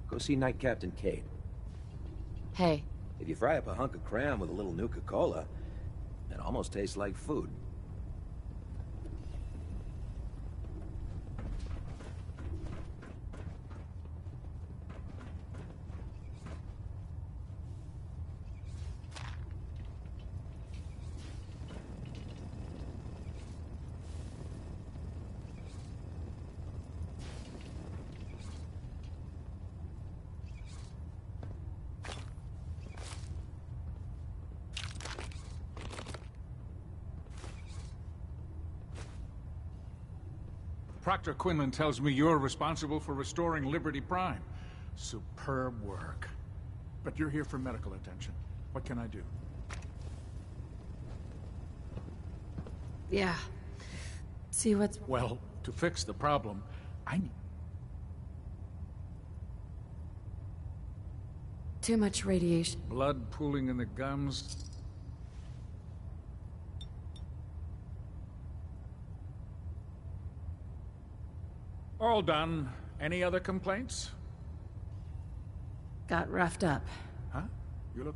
Speaker 10: Go see Night Captain Cade.
Speaker 3: Hey.
Speaker 10: If you fry up a hunk of cram with a little Nuka-Cola, it almost tastes like food.
Speaker 19: Proctor Quinlan tells me you're responsible for restoring Liberty Prime. Superb work. But you're here for medical attention. What can I do?
Speaker 3: Yeah. See what's...
Speaker 19: Well, to fix the problem, I need...
Speaker 3: Too much radiation.
Speaker 19: Blood pooling in the gums. All done. Any other complaints?
Speaker 3: Got roughed up.
Speaker 19: Huh? You look...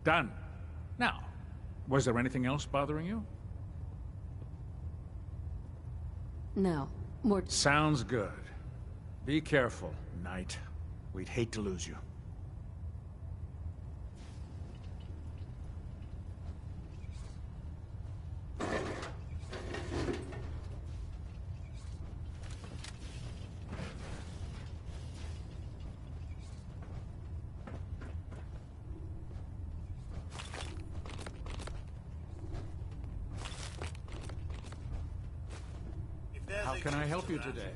Speaker 19: Done. Now, was there anything else bothering you?
Speaker 3: No. More...
Speaker 19: Sounds good. Be careful, Knight. We'd hate to lose you. How can I help you today?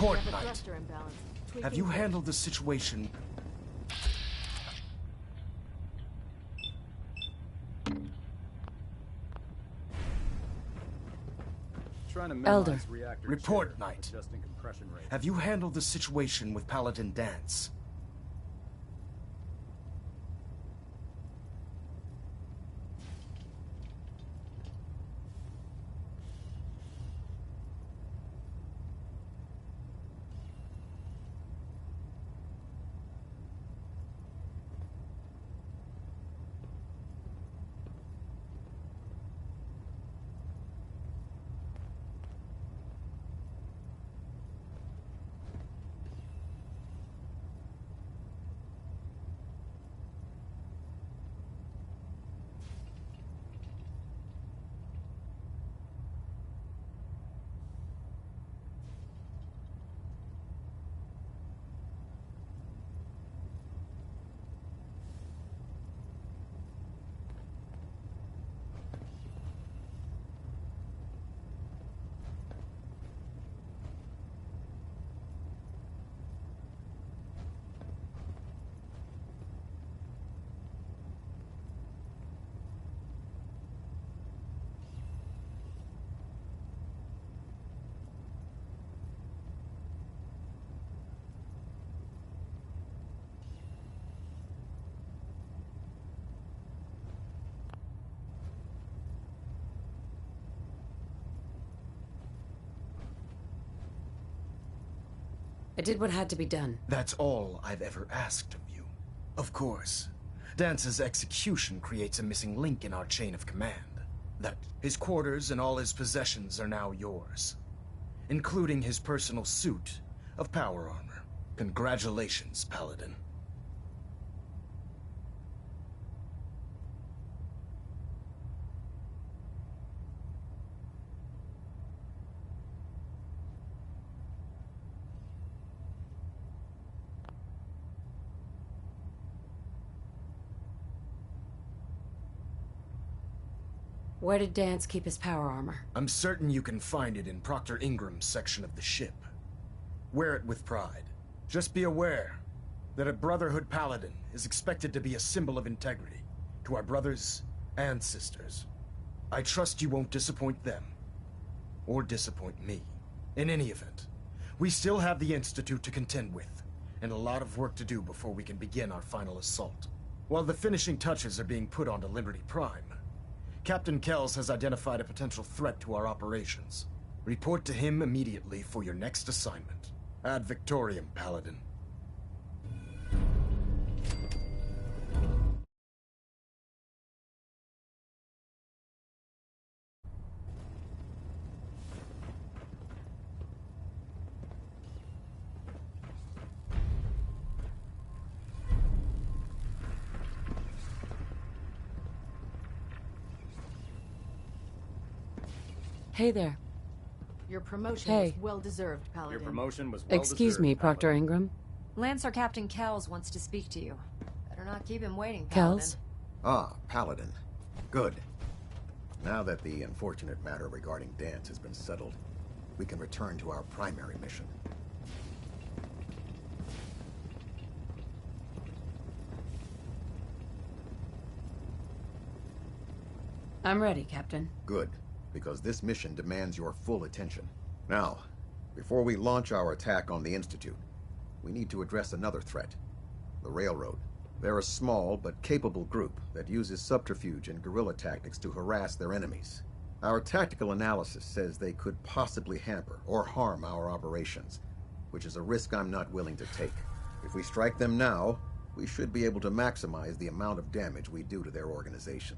Speaker 2: Report,
Speaker 18: We have a
Speaker 2: Knight.
Speaker 18: thruster imbalance.
Speaker 2: Have
Speaker 18: Tweaking
Speaker 2: you
Speaker 18: course.
Speaker 2: handled the situation?
Speaker 1: Trying to
Speaker 3: Elder.
Speaker 1: minimize reactor
Speaker 2: Report,
Speaker 1: jitter,
Speaker 2: Knight.
Speaker 1: adjusting compression rate.
Speaker 2: Have you handled the situation with Paladin Dance?
Speaker 3: I did what had to be done.
Speaker 2: That's all I've ever asked of you. Of course, Dance's execution creates a missing link in our chain of command. That his quarters and all his possessions are now yours, including his personal suit of power armor. Congratulations, Paladin.
Speaker 3: Where did Dance keep his power armor?
Speaker 2: I'm certain you can find it in Proctor Ingram's section of the ship. Wear it with pride. Just be aware that a Brotherhood Paladin is expected to be a symbol of integrity to our brothers and sisters. I trust you won't disappoint them, or disappoint me. In any event, we still have the Institute to contend with, and a lot of work to do before we can begin our final assault. While the finishing touches are being put onto Liberty Prime, Captain Kells has identified a potential threat to our operations. Report to him immediately for your next assignment. Ad Victoriam, Paladin.
Speaker 3: Hey there.
Speaker 18: Your promotion
Speaker 3: Hey.
Speaker 18: was well deserved, Paladin.
Speaker 1: Your promotion was well
Speaker 3: Excuse me, Proctor Ingram.
Speaker 7: Lancer Captain Kells wants to speak to you. Better not keep him waiting, Paladin.
Speaker 3: Kells?
Speaker 20: Ah, Paladin. Good. Now that the unfortunate matter regarding Dance has been settled, we can return to our primary mission.
Speaker 3: I'm ready, Captain.
Speaker 20: Good, because this mission demands your full attention. Now, before we launch our attack on the Institute, we need to address another threat. The Railroad. They're a small but capable group that uses subterfuge and guerrilla tactics to harass their enemies. Our tactical analysis says they could possibly hamper or harm our operations, which is a risk I'm not willing to take. If we strike them now, we should be able to maximize the amount of damage we do to their organization.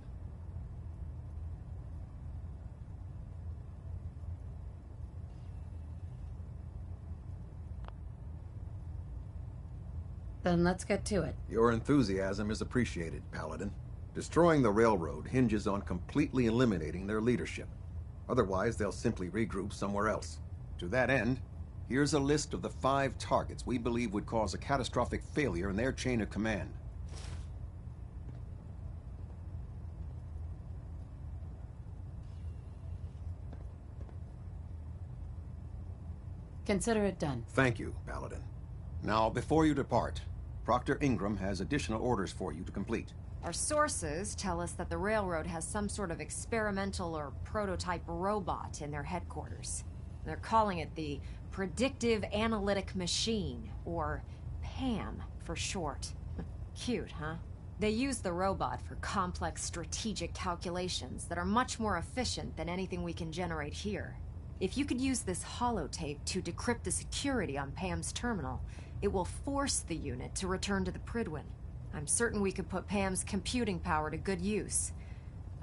Speaker 3: Then let's get to it.
Speaker 20: Your enthusiasm is appreciated, Paladin. Destroying the railroad hinges on completely eliminating their leadership. Otherwise, they'll simply regroup somewhere else. To that end, here's a list of the 5 targets we believe would cause a catastrophic failure in their chain of command.
Speaker 3: Consider it done.
Speaker 20: Thank you, Paladin. Now, before you depart, Proctor Ingram has additional orders for you to complete.
Speaker 7: Our sources tell us that the railroad has some sort of experimental or prototype robot in their headquarters. They're calling it the Predictive Analytic Machine, or PAM for short. Cute, huh? They use the robot for complex strategic calculations that are much more efficient than anything we can generate here. If you could use this holotape to decrypt the security on Pam's terminal, it will force the unit to return to the Prydwen. I'm certain we could put Pam's computing power to good use.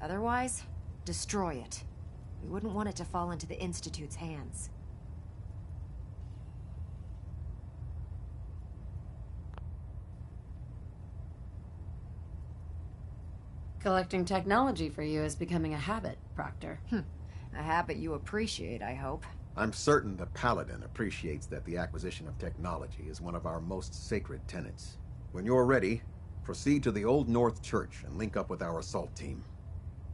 Speaker 7: Otherwise, destroy it. We wouldn't want it to fall into the Institute's hands.
Speaker 3: Collecting technology for you is becoming a habit, Proctor.
Speaker 7: A habit you appreciate, I hope.
Speaker 20: I'm certain the Paladin appreciates that the acquisition of technology is one of our most sacred tenets. When you're ready, proceed to the Old North Church and link up with our assault team.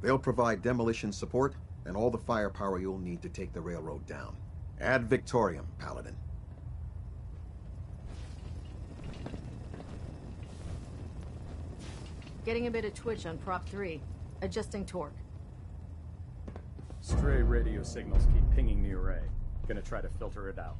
Speaker 20: They'll provide demolition support and all the firepower you'll need to take the railroad down. Ad Victoriam, Paladin.
Speaker 18: Getting a bit of twitch on Prop 3. Adjusting torque.
Speaker 1: Stray radio signals keep pinging the array. Gonna try to filter it out.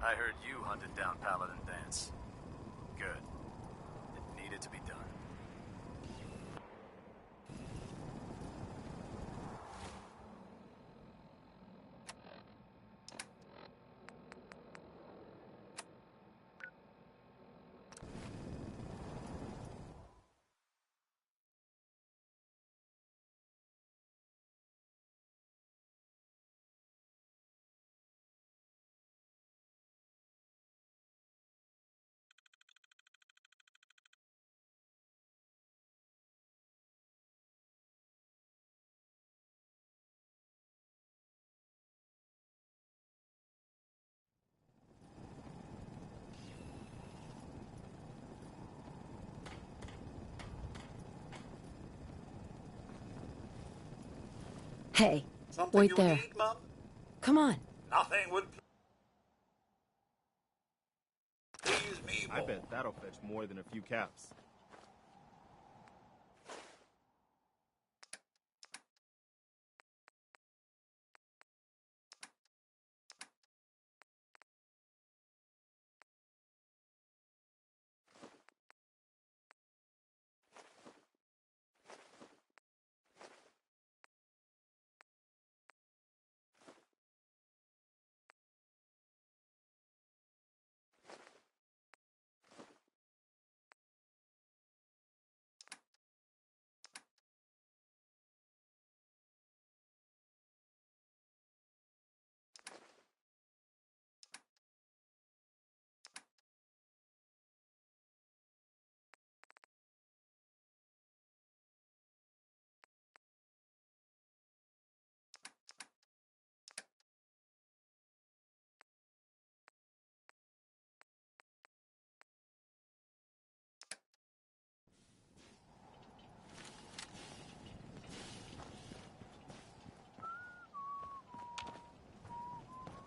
Speaker 1: I heard you hunted down Paladin Danse. Good. It needed to be done.
Speaker 3: Hey,
Speaker 6: Something
Speaker 3: wait
Speaker 6: you
Speaker 3: there.
Speaker 6: need, Mum?
Speaker 3: Come on.
Speaker 6: Nothing would please me more.
Speaker 21: I bet that'll fetch more than a few caps.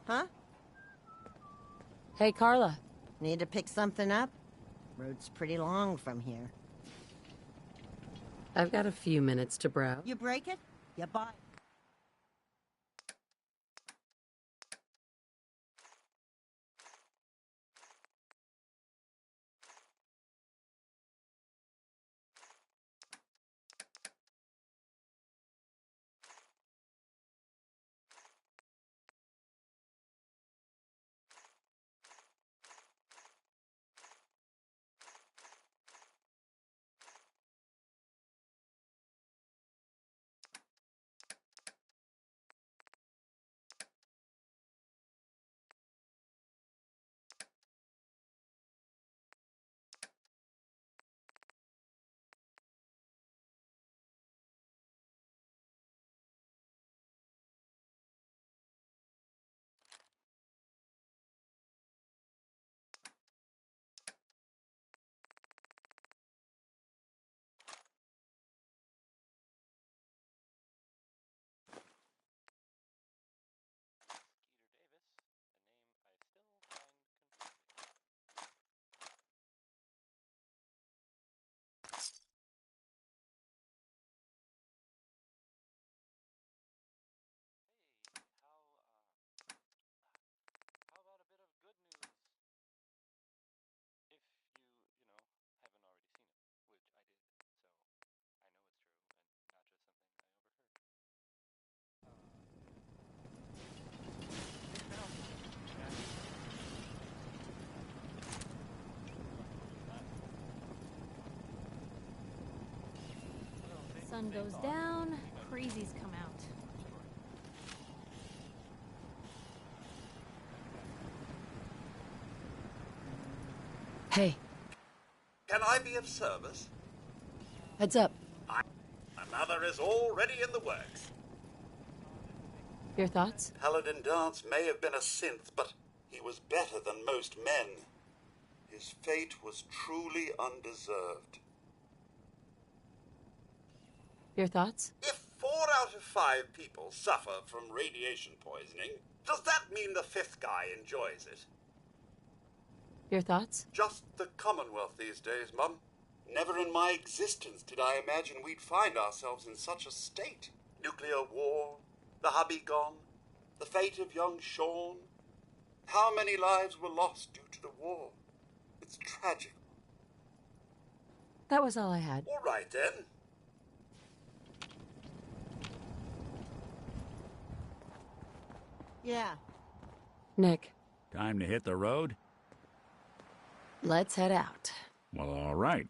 Speaker 22: Huh?
Speaker 3: Hey, Carla.
Speaker 22: Need to pick something up? Road's pretty long from here.
Speaker 3: I've got a few minutes to browse.
Speaker 22: You break it, you buy it.
Speaker 4: Sun goes down, crazies come out.
Speaker 3: Hey,
Speaker 6: Can I be of service?
Speaker 3: heads up.
Speaker 6: Another is already in the works.
Speaker 3: Your thoughts?
Speaker 6: Paladin Dance may have been a synth, but he was better than most men. His fate was truly undeserved.
Speaker 3: Your thoughts?
Speaker 6: If 4 out of 5 people suffer from radiation poisoning, does that mean the 5th guy enjoys it?
Speaker 3: Your thoughts?
Speaker 6: Just the Commonwealth these days, Mum. Never in my existence did I imagine we'd find ourselves in such a state. Nuclear war, the hubby gone, the fate of young Sean. How many lives were lost due to the war? It's tragic.
Speaker 3: That was all I had.
Speaker 6: All right, then.
Speaker 22: Yeah.
Speaker 3: Nick,
Speaker 9: Time to hit the road?
Speaker 3: let's head out.
Speaker 9: Well, all right.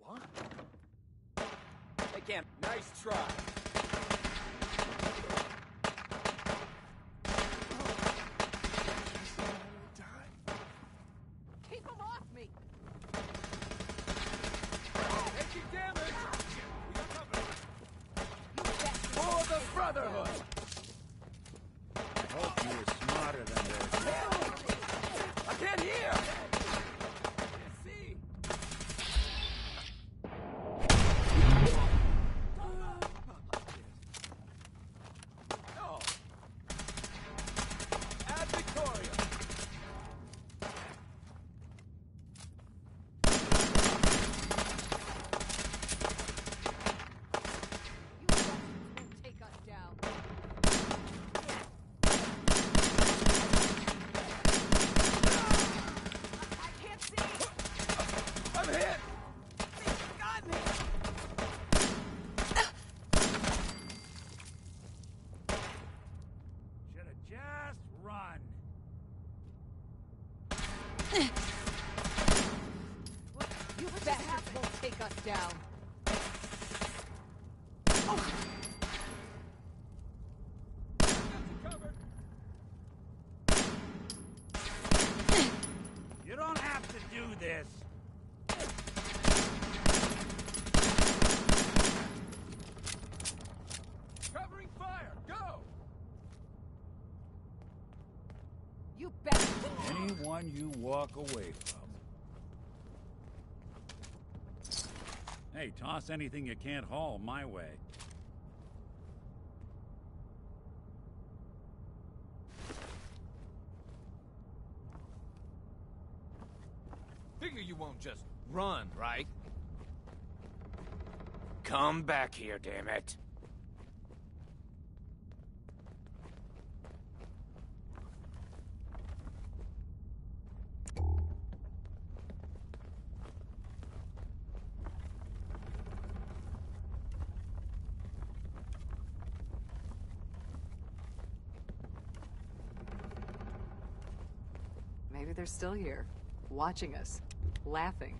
Speaker 10: What? They can't. Nice try.
Speaker 13: Keep him off me!
Speaker 10: Taking damage! For the Brotherhood!
Speaker 9: I hope you were smarter than this.
Speaker 10: I can't hear! I can't see!
Speaker 12: You bastards won't take us down.
Speaker 9: You don't have to do this.
Speaker 10: Covering fire! Go!
Speaker 12: You bastard!
Speaker 9: Anyone you walk away from. Hey, toss anything you can't haul my way.
Speaker 10: Figure you won't just run, right? Come back here, damn it.
Speaker 13: Maybe they're still here, watching us, laughing.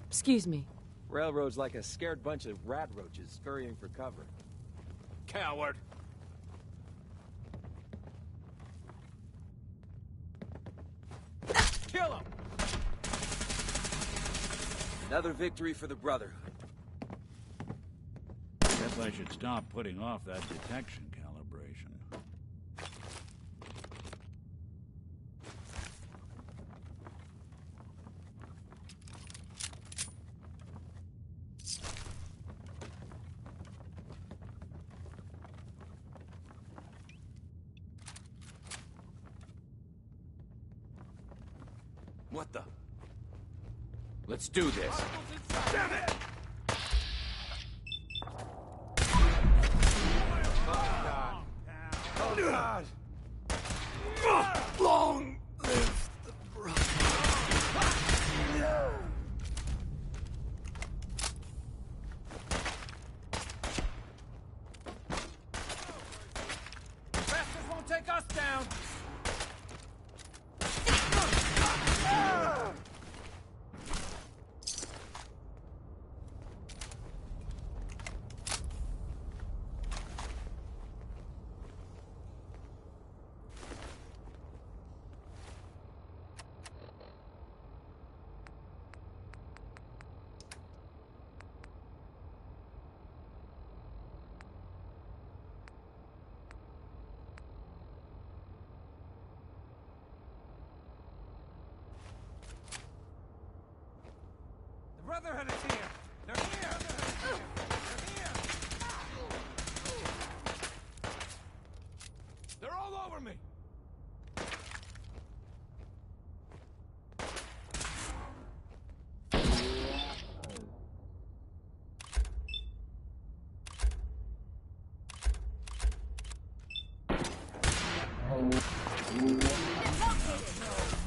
Speaker 3: Excuse me.
Speaker 10: Railroad's like a scared bunch of rat roaches scurrying for cover. Coward! Kill him! Another victory for the Brotherhood.
Speaker 9: Guess I should stop putting off that detection calibration.
Speaker 10: What the? Let's do this. Damn it! Oh God! Long live the brother. Bastards won't take us down. The Brotherhood is here! They're here! They're here! They're all over me!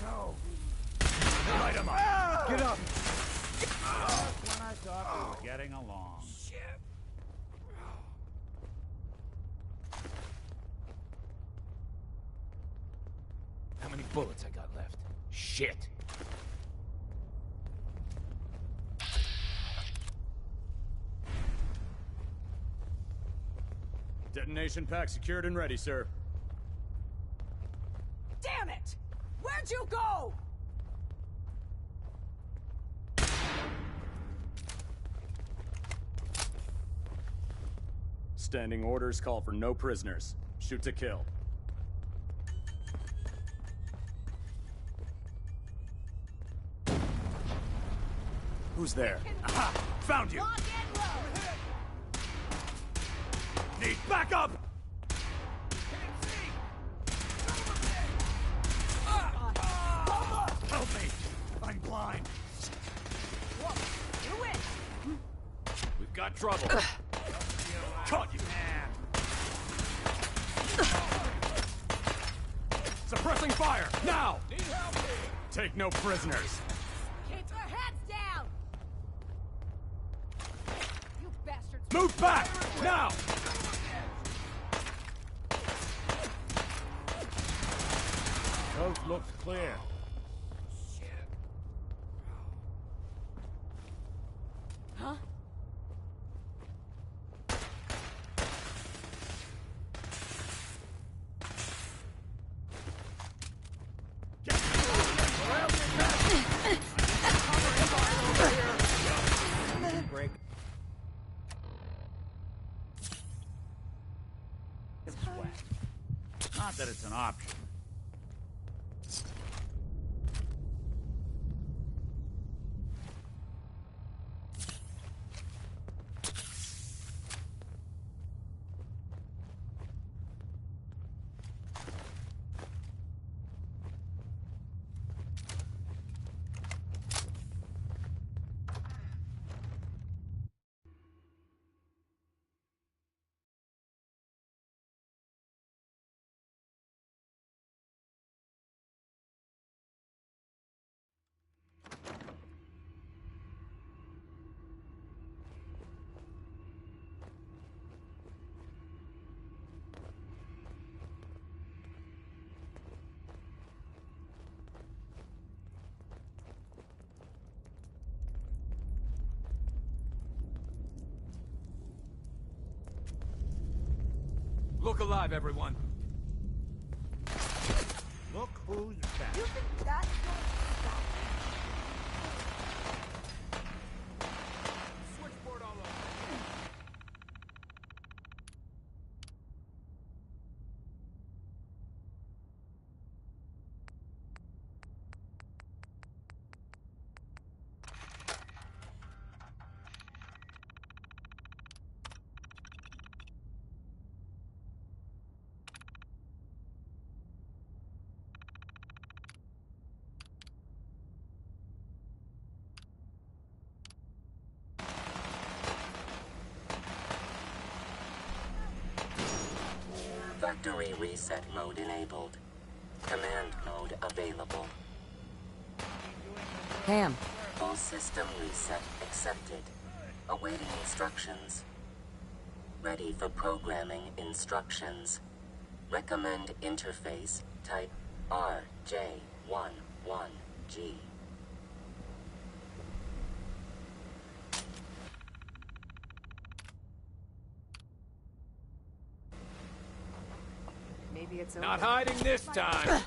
Speaker 10: No! Light 'em up! Get up!
Speaker 9: When I thought we were getting along.
Speaker 10: Shit! How many bullets I got left? Shit!
Speaker 23: Detonation pack secured and ready, sir.
Speaker 12: Damn it! Where'd you go?
Speaker 23: Standing orders call for no prisoners. Shoot to kill. Who's there? Aha! Found you! Need backup! Help me! I'm blind.
Speaker 12: Do it!
Speaker 23: We've got trouble. Caught you! Suppressing fire! Now!
Speaker 12: Need help here!
Speaker 23: Take no prisoners.
Speaker 12: Keep your heads down!
Speaker 23: Move back! Now!
Speaker 9: Coast looks clear.
Speaker 12: Huh?
Speaker 9: Break. Not that it's an option.
Speaker 23: Look alive, everyone.
Speaker 9: Look who's back.
Speaker 12: You think that's going to stop?
Speaker 23: Switchboard all over.
Speaker 14: Factory reset mode enabled. Command mode available.
Speaker 3: Cam.
Speaker 14: Full system reset accepted. Awaiting instructions. Ready for programming instructions. Recommend interface type RJ11G.
Speaker 13: Maybe it's over.
Speaker 23: Not hiding this time.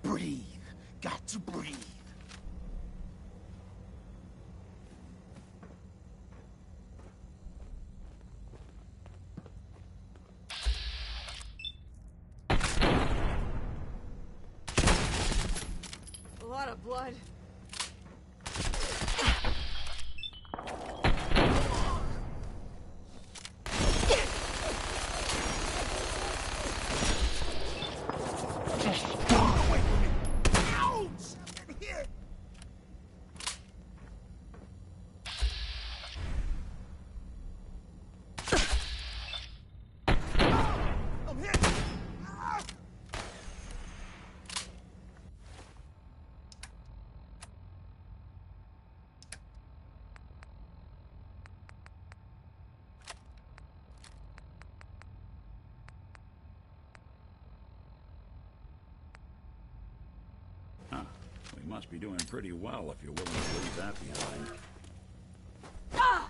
Speaker 9: Breathe. Got to breathe.
Speaker 12: A lot of blood.
Speaker 9: We must be doing pretty well if you're willing to leave that behind.
Speaker 12: Ah!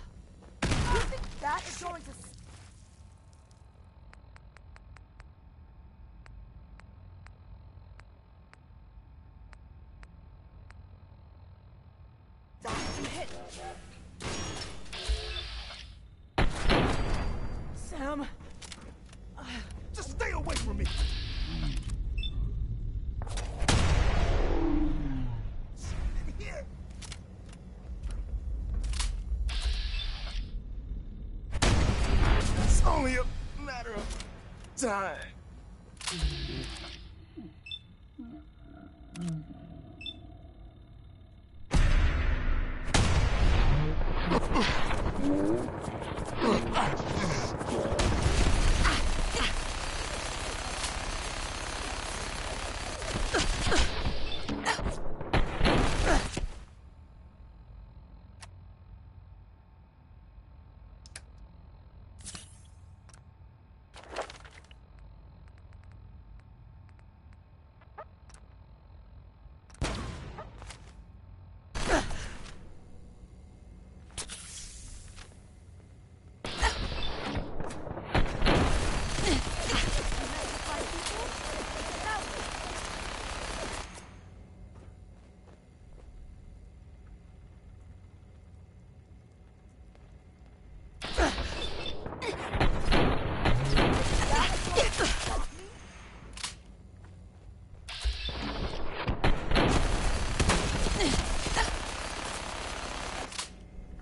Speaker 12: You think that is going to... Sam...
Speaker 9: Just stay away from me!
Speaker 23: only a matter of time.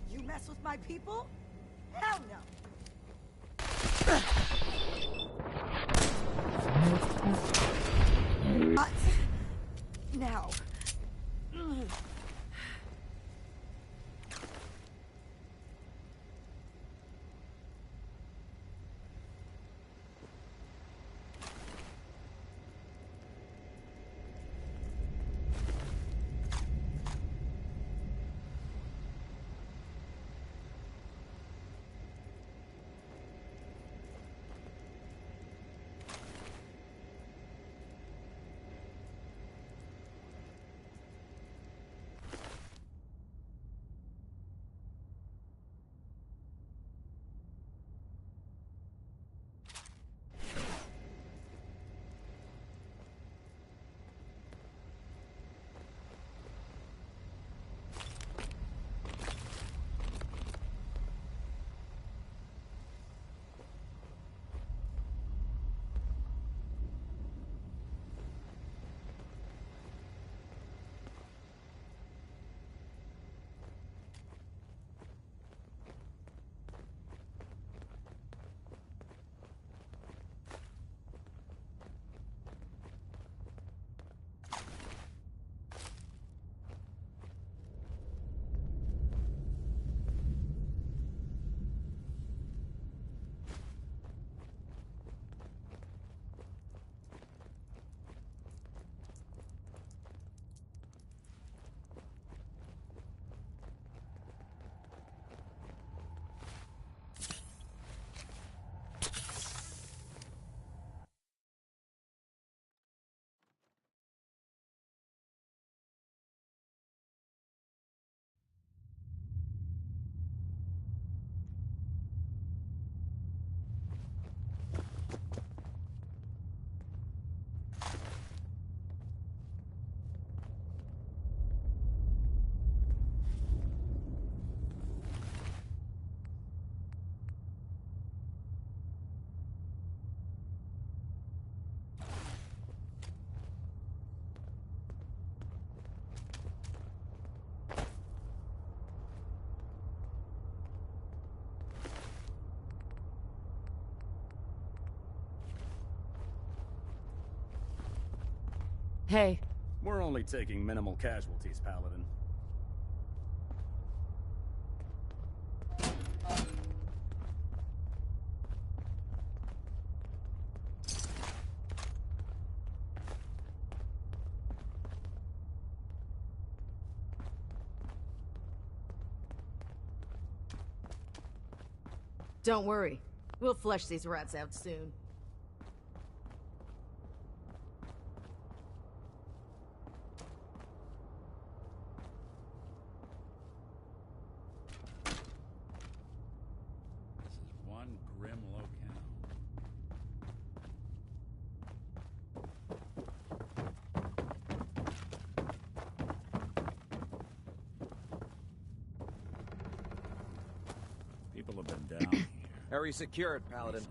Speaker 12: You mess with my people? Hell no. What? Now.
Speaker 3: Hey.
Speaker 23: We're only taking minimal casualties, Paladin.
Speaker 18: Don't worry. We'll flush these rats out soon.
Speaker 19: One grim locale. People have been down here.
Speaker 10: Area secured, Paladin.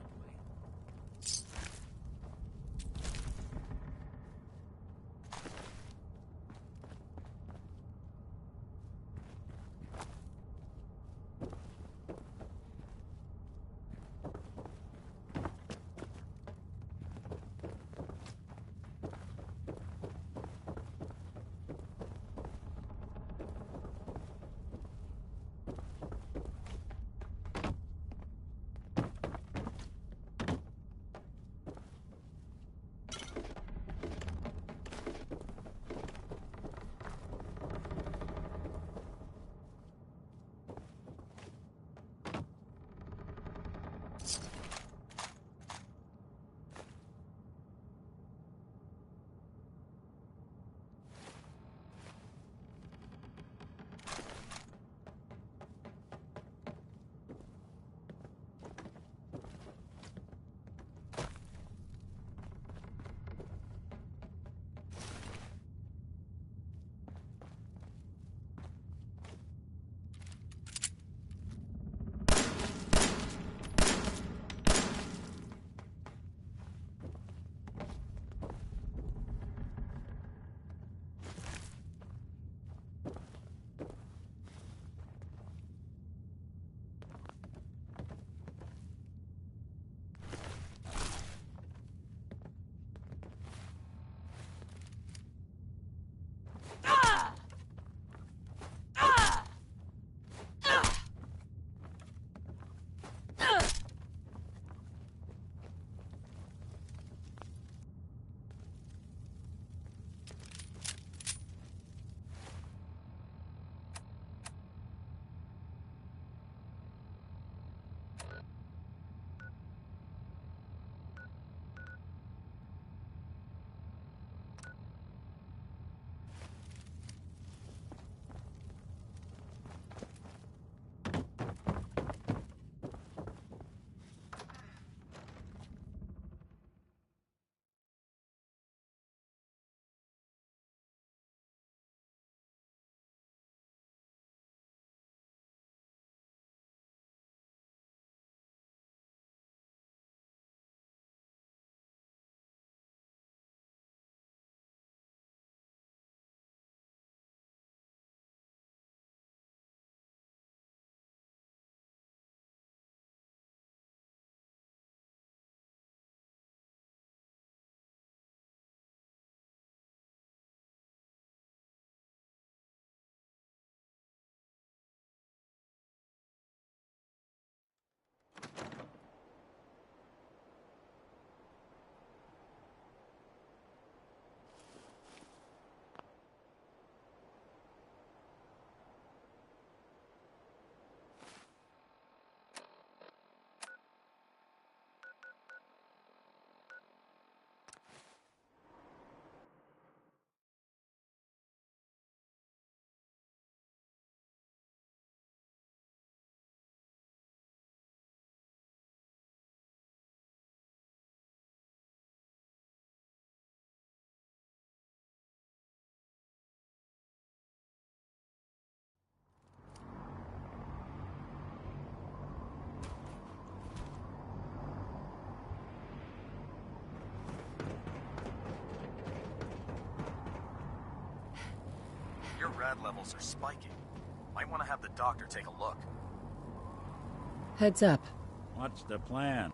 Speaker 1: Your rad levels are spiking. Might want to have the doctor take a look.
Speaker 3: Heads up.
Speaker 9: What's the plan?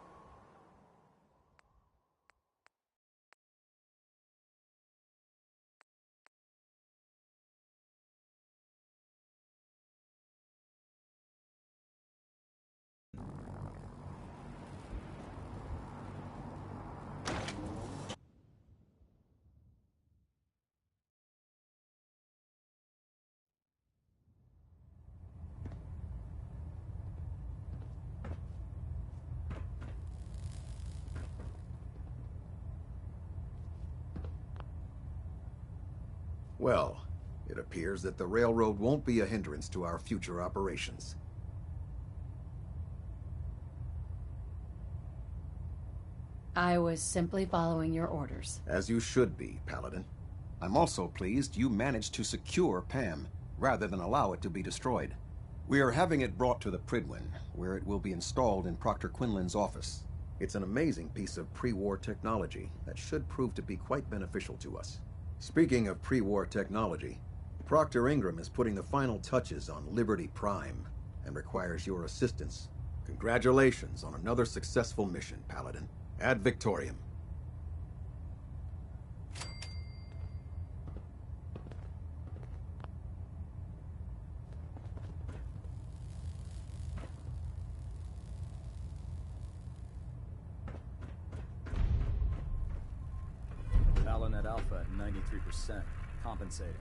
Speaker 20: Well, it appears that the railroad won't be a hindrance to our future operations.
Speaker 3: I was simply following your orders.
Speaker 20: As you should be, Paladin. I'm also pleased you managed to secure Pam, rather than allow it to be destroyed. We are having it brought to the Prydwen, where it will be installed in Proctor Quinlan's office. It's an amazing piece of pre-war technology that should prove to be quite beneficial to us. Speaking of pre-war technology, Proctor Ingram is putting the final touches on Liberty Prime and requires your assistance. Congratulations on another successful mission, Paladin. Ad Victoriam.
Speaker 1: Balanet Alpha at 93%. Compensating.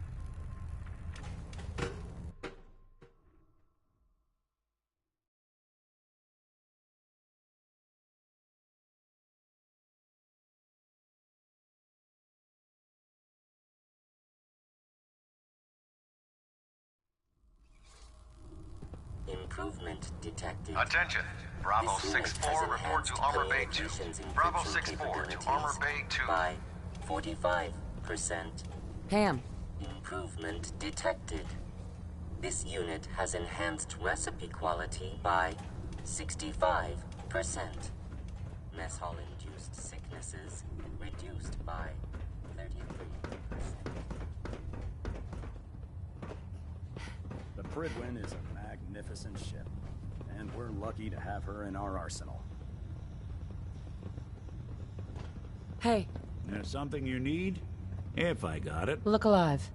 Speaker 14: Improvement detected.
Speaker 11: Attention. Bravo 6-4, report to Armor Bay 2. Bravo 6-4 to Armor Bay 2.
Speaker 14: By 45%.
Speaker 3: Pam.
Speaker 14: Improvement detected. This unit has enhanced recipe quality by 65%. Mess hall-induced sicknesses reduced by 33%.
Speaker 1: The Prydwen is a magnificent ship, and we're lucky to have her in our arsenal.
Speaker 3: Hey.
Speaker 9: There's something you need? If I got it.
Speaker 3: Look alive.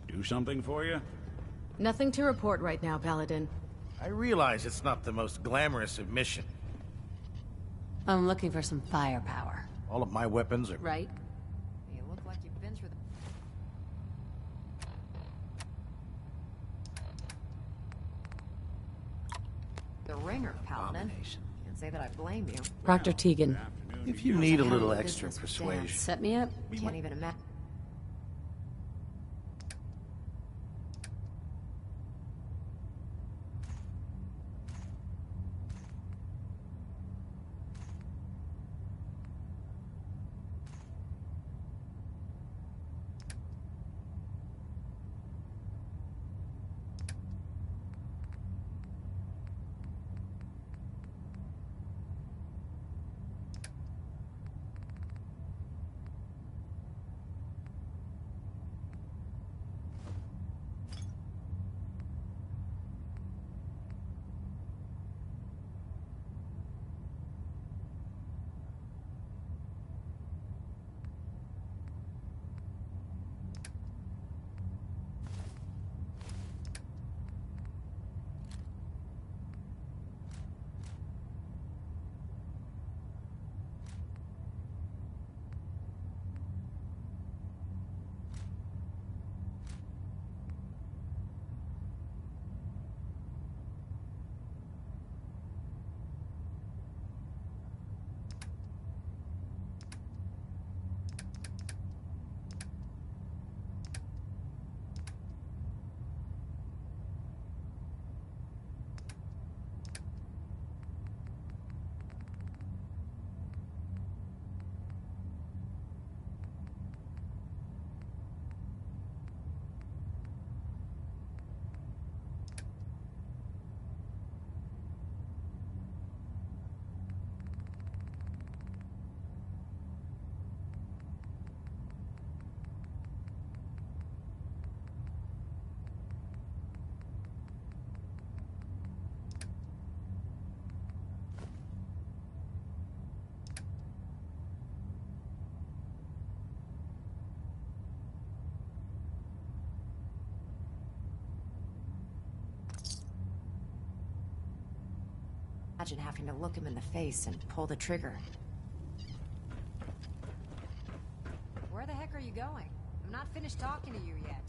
Speaker 9: Do something for you?
Speaker 18: Nothing to report right now, Paladin.
Speaker 5: I realize it's not the most glamorous of missions.
Speaker 3: I'm looking for some firepower.
Speaker 5: All of my weapons are...
Speaker 18: Right?
Speaker 7: You look like you've been through the ringer, Paladin. Can't say that I blame you.
Speaker 3: Proctor Tegan.
Speaker 5: If you need a little extra persuasion...
Speaker 3: Set me up?
Speaker 7: Can't even imagine. Imagine having to look him in the face and pull the trigger. Where the heck are you going? I'm not finished talking to you yet.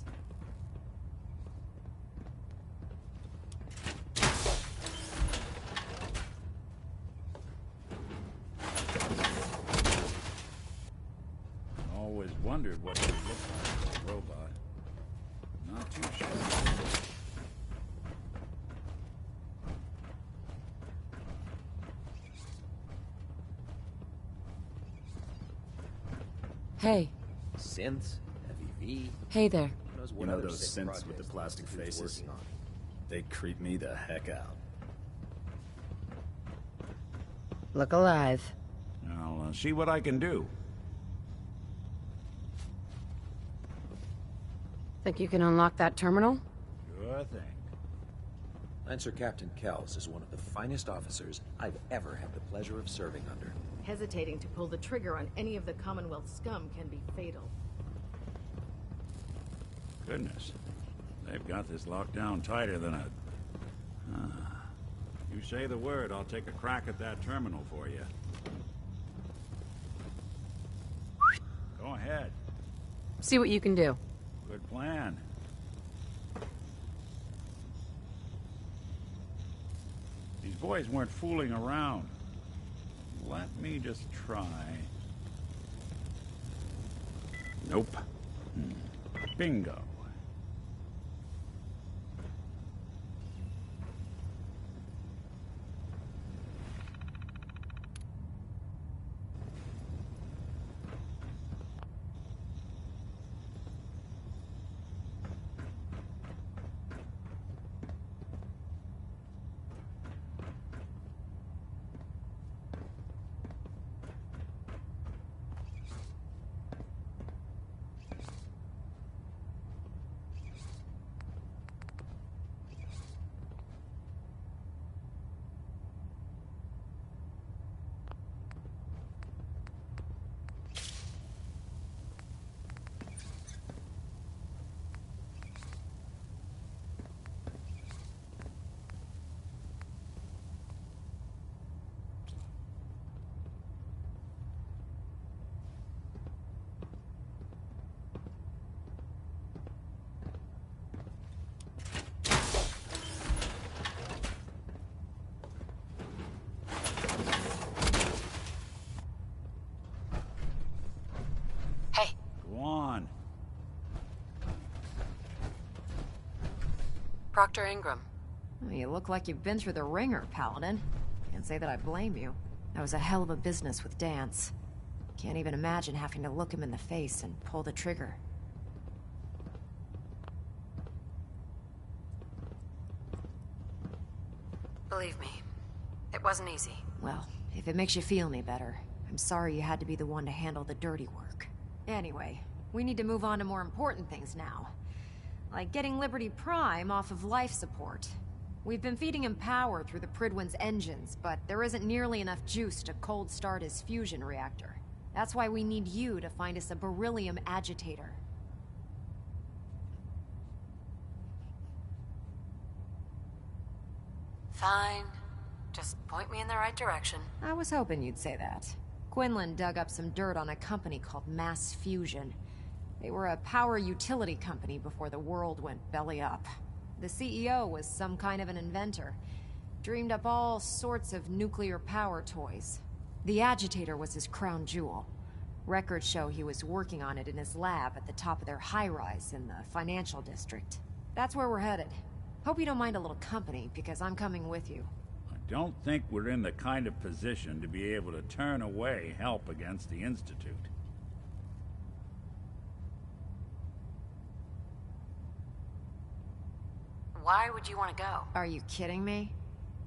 Speaker 9: Always wondered what it would look like as a robot. Not too sure.
Speaker 3: Hey.
Speaker 10: Synths? FEV?
Speaker 3: Hey there.
Speaker 1: You know those synths with the plastic faces? They creep me the heck out.
Speaker 3: Look alive.
Speaker 9: I'll see what I can do.
Speaker 3: Think you can unlock that terminal?
Speaker 9: Sure thing.
Speaker 10: Lancer Captain Kells is one of the finest officers I've ever had the pleasure of serving under.
Speaker 18: Hesitating to pull the trigger on any of the Commonwealth scum can be fatal.
Speaker 9: Goodness. They've got this locked down tighter than a... You say the word, I'll take a crack at that terminal for you. Go ahead.
Speaker 3: See what you can do.
Speaker 9: Good plan. These boys weren't fooling around. Let me just try. Nope. Bingo.
Speaker 3: Proctor Ingram.
Speaker 7: Well, you look like you've been through the ringer, Paladin. Can't say that I blame you. That was a hell of a business with Dance. Can't even imagine having to look him in the face and pull the trigger.
Speaker 3: Believe me, it wasn't easy.
Speaker 7: Well, if it makes you feel any better, I'm sorry you had to be the one to handle the dirty work. Anyway, we need to move on to more important things now. Like getting Liberty Prime off of life support. We've been feeding him power through the Prydwen's engines, but there isn't nearly enough juice to cold start his fusion reactor. That's why we need you to find us a beryllium agitator.
Speaker 3: Fine. Just point me in the right direction.
Speaker 7: I was hoping you'd say that. Quinlan dug up some dirt on a company called Mass Fusion. They were a power utility company before the world went belly up. The CEO was some kind of an inventor. Dreamed up all sorts of nuclear power toys. The agitator was his crown jewel. Records show he was working on it in his lab at the top of their high-rise in the financial district. That's where we're headed. Hope you don't mind a little company, because I'm coming with you.
Speaker 9: I don't think we're in the kind of position to be able to turn away help against the Institute.
Speaker 3: Why would you want to go?
Speaker 7: Are you kidding me?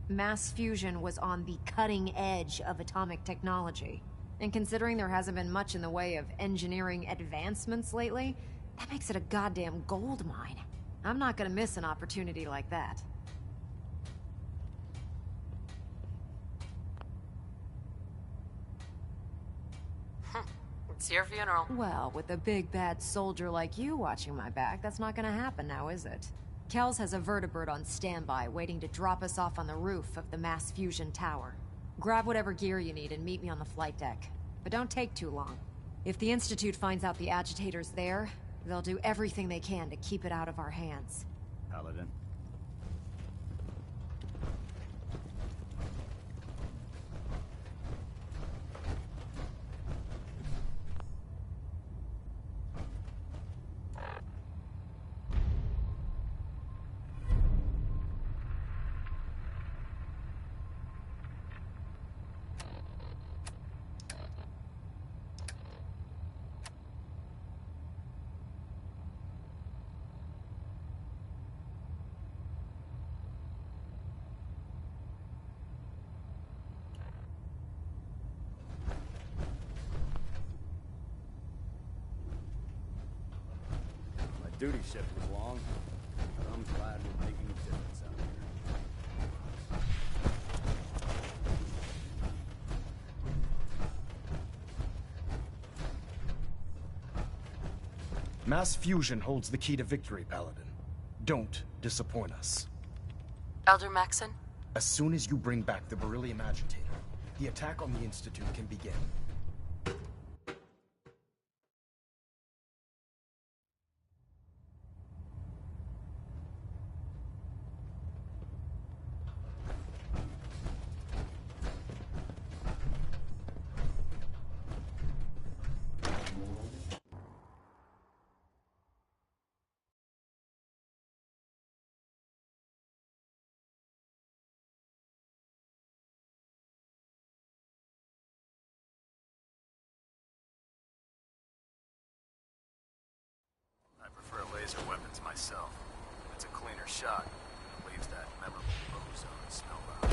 Speaker 7: Mass Fusion was on the cutting edge of atomic technology. And considering there hasn't been much in the way of engineering advancements lately, that makes it a goddamn gold mine. I'm not gonna miss an opportunity like that.
Speaker 3: It's your funeral.
Speaker 7: Well, with a big bad soldier like you watching my back, that's not gonna happen now, is it? Kells has a vertibird on standby, waiting to drop us off on the roof of the mass fusion tower. Grab whatever gear you need and meet me on the flight deck. But don't take too long. If the Institute finds out the agitator's there, they'll do everything they can to keep it out of our hands.
Speaker 1: Paladin. Duty shift was long, but I'm glad we're making a difference out
Speaker 2: here. Mass fusion holds the key to victory, Paladin. Don't disappoint us.
Speaker 15: Elder Maxson?
Speaker 2: As soon as you bring back the beryllium agitator, the attack on the Institute can begin.
Speaker 1: I prefer laser weapons myself. It's a cleaner shot. It leaves that memorable ozone smell out.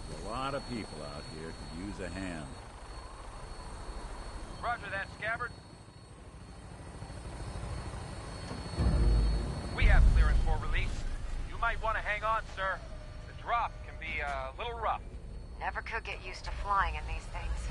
Speaker 9: A lot of people out here could use a hand.
Speaker 16: Roger that, Scabbard. We have clearance for release. You might want to hang on, sir. The drop can be a little rough.
Speaker 7: Never could get used to flying in these things.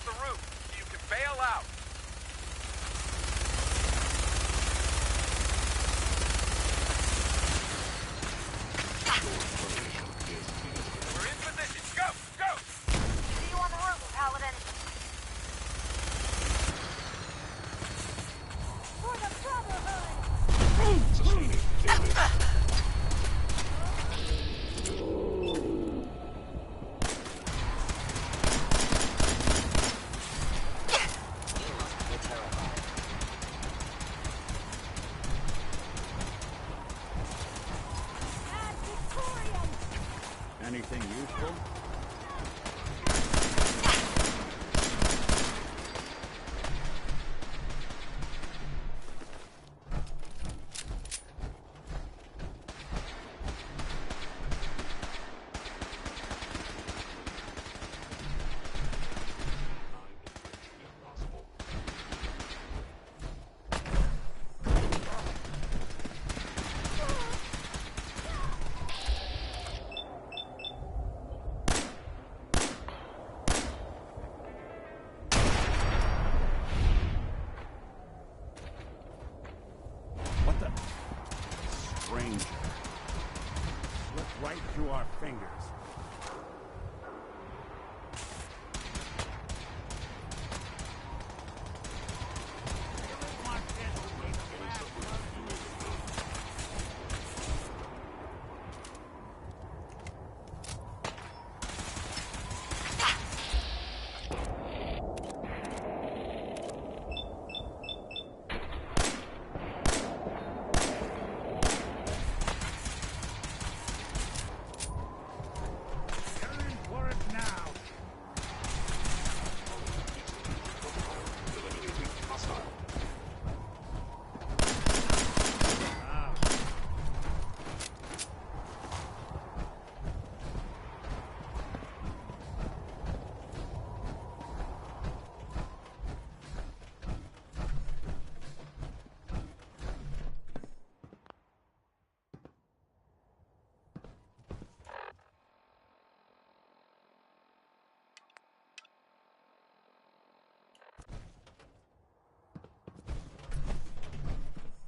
Speaker 16: the roof so you can bail out. We're in position. Go! Go!
Speaker 12: See you on the roof, Paladin. For the Brotherhood!
Speaker 9: Anything useful? What the? Stranger. Slipped right through our fingers.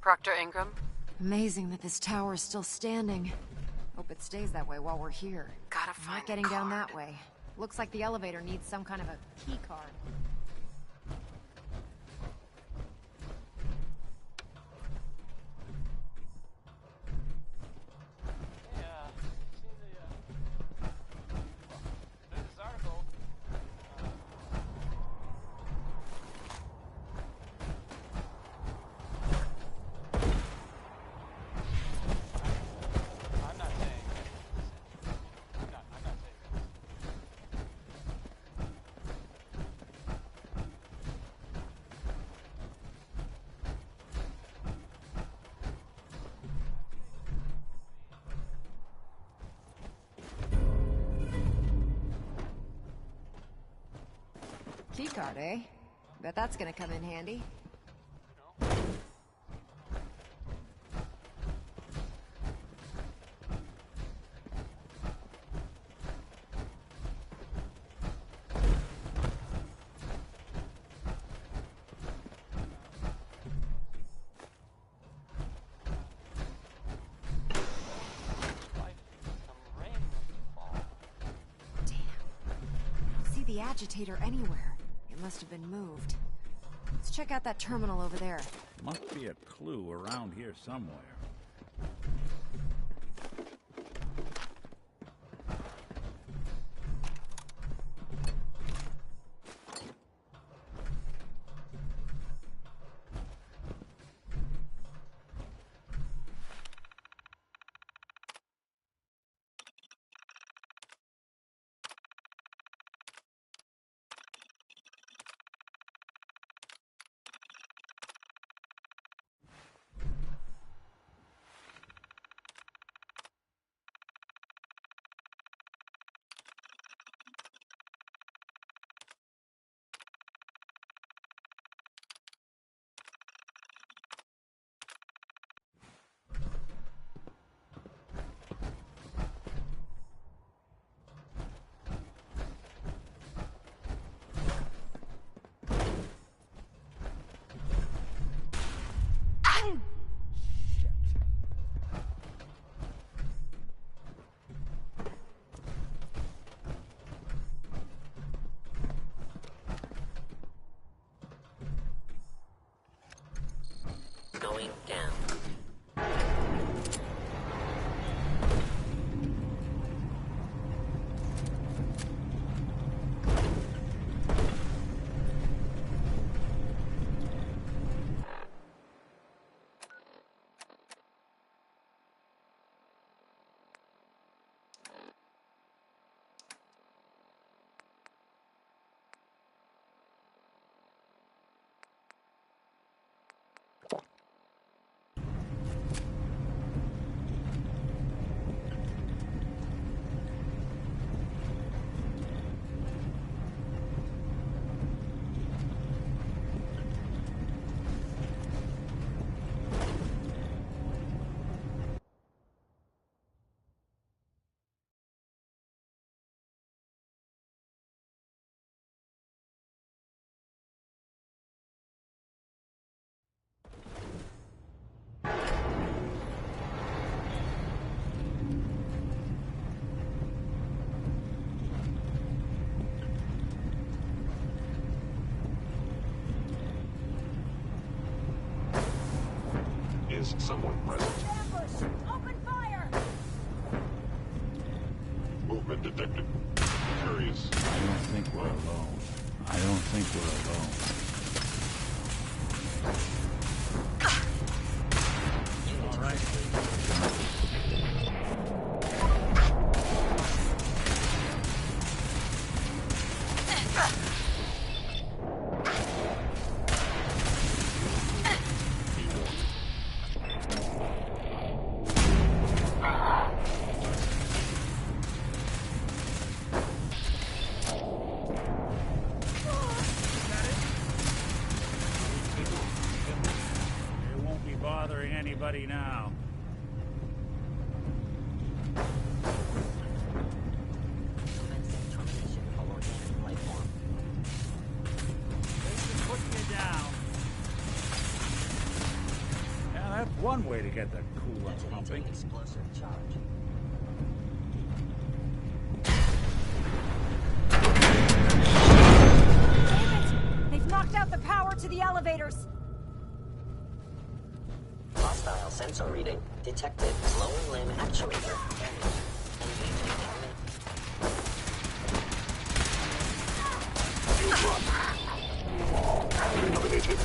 Speaker 15: Proctor Ingram?
Speaker 7: Amazing that this tower is still standing. Hope it stays that way while we're here.
Speaker 15: Gotta
Speaker 7: I'm
Speaker 15: find
Speaker 7: not getting down that way. Looks like the elevator needs some kind of a key card. Keycard, eh? Bet that's gonna come in handy. The agitator anywhere. It must have been moved. Let's check out that terminal over there.
Speaker 9: Must be a clue around here somewhere.
Speaker 8: is someone present.
Speaker 12: Ambush! Open fire!
Speaker 8: Movement detected. Curious.
Speaker 9: I don't think we're alone. I don't think we're alone. All right. Bothering anybody now. Put me down. Yeah, that's one way to get the coolant pumping.
Speaker 14: Explosive charge.
Speaker 7: Damn it! They've knocked out the power to the elevators.
Speaker 14: Hostile sensor reading detected. Lower limb actuator damaged.
Speaker 8: Eliminated.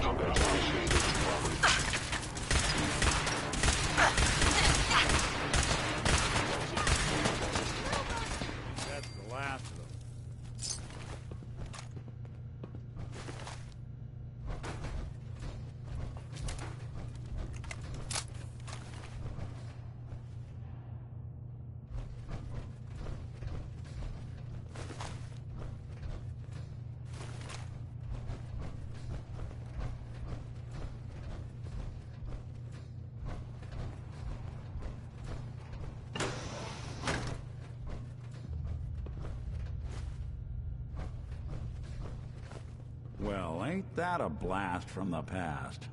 Speaker 8: Combat initiated.
Speaker 9: That's the last of them. Well, ain't that a blast from the past?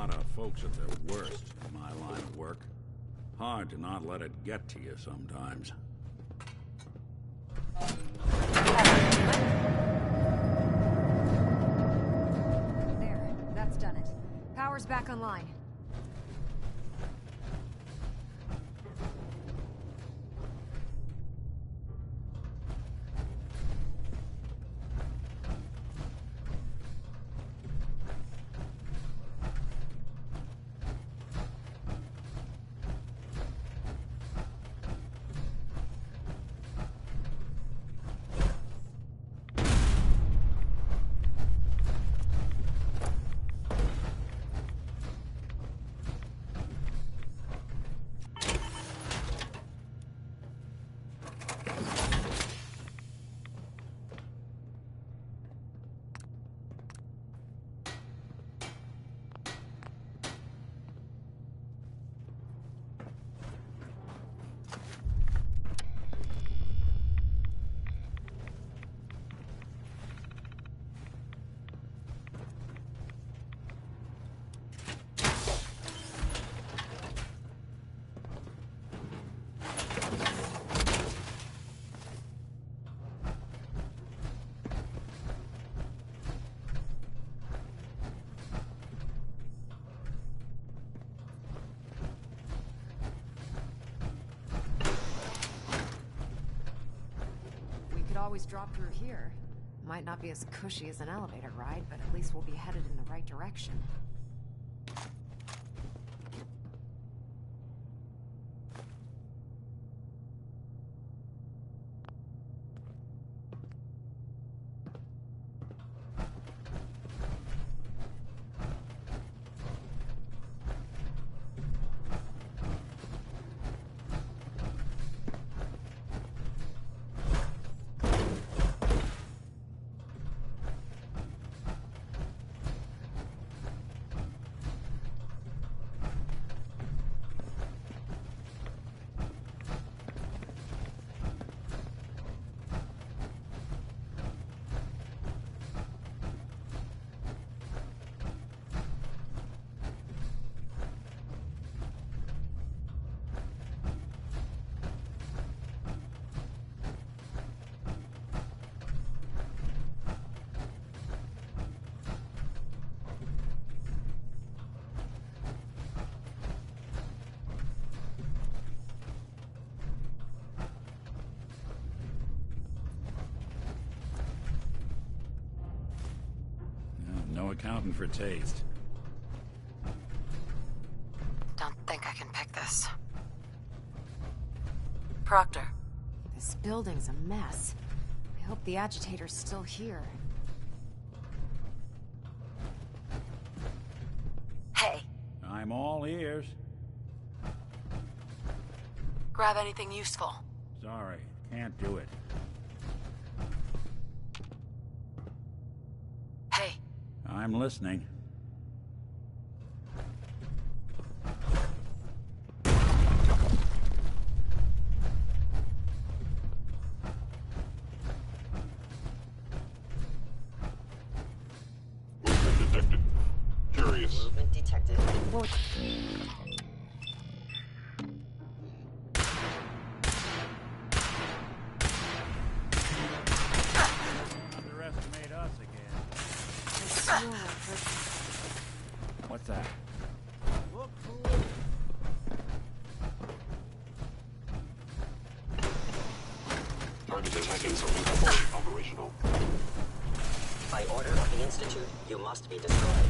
Speaker 9: lot of folks at their worst in my line of work. Hard to not let it get to you sometimes.
Speaker 7: There, that's done it. Power's back online. Always drop through here. Might not be as cushy as an elevator ride, but at least we'll be headed in the right direction.
Speaker 9: No accounting for taste.
Speaker 15: Don't think I can pick this. Proctor.
Speaker 7: This building's a mess. I hope the agitator's still here.
Speaker 15: Hey.
Speaker 9: I'm all ears.
Speaker 15: Grab anything useful.
Speaker 9: Sorry, can't do it.
Speaker 15: Hey.
Speaker 9: I'm listening.
Speaker 8: Movement detected. Curious.
Speaker 14: Movement detected.
Speaker 9: Underestimate us again. What's that?
Speaker 8: Target detected, so fully operational.
Speaker 14: By order of the Institute, you must be destroyed.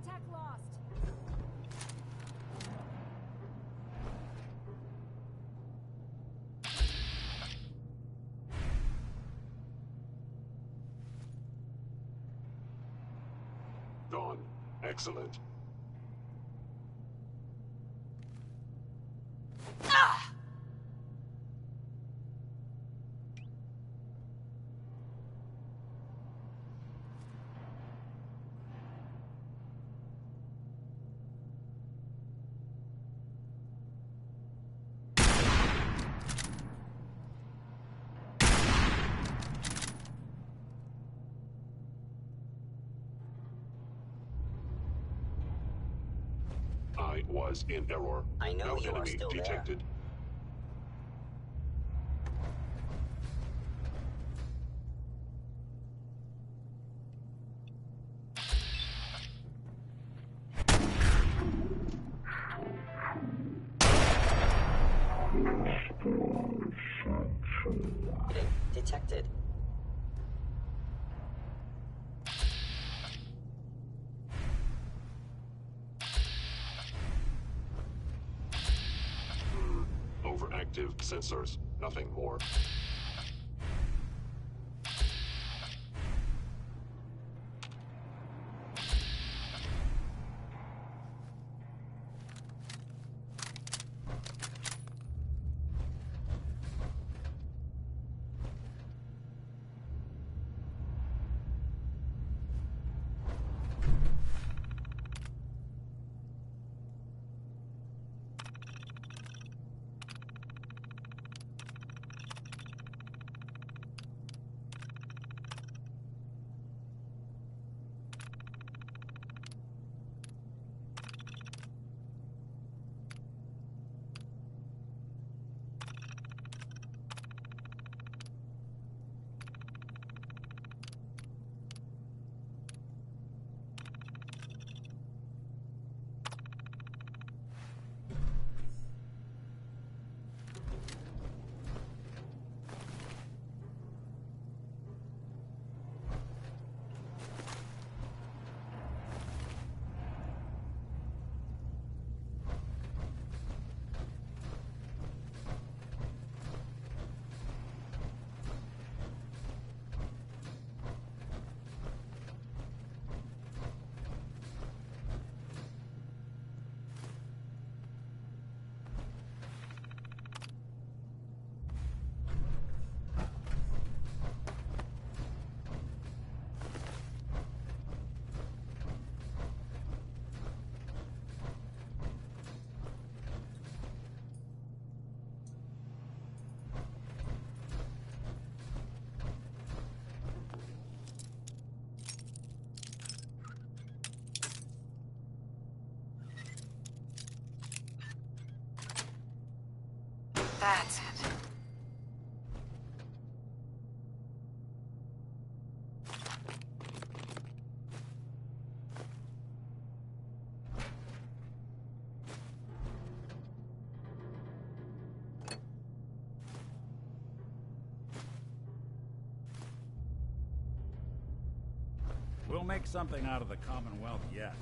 Speaker 12: Contact lost.
Speaker 8: Dawn. Excellent. I was in error.
Speaker 14: I know
Speaker 8: No
Speaker 14: you are
Speaker 8: enemy
Speaker 14: still there.
Speaker 8: detected.
Speaker 14: Detected.
Speaker 8: Overactive sensors. Nothing more.
Speaker 15: That's it.
Speaker 9: We'll make something out of the Commonwealth yet.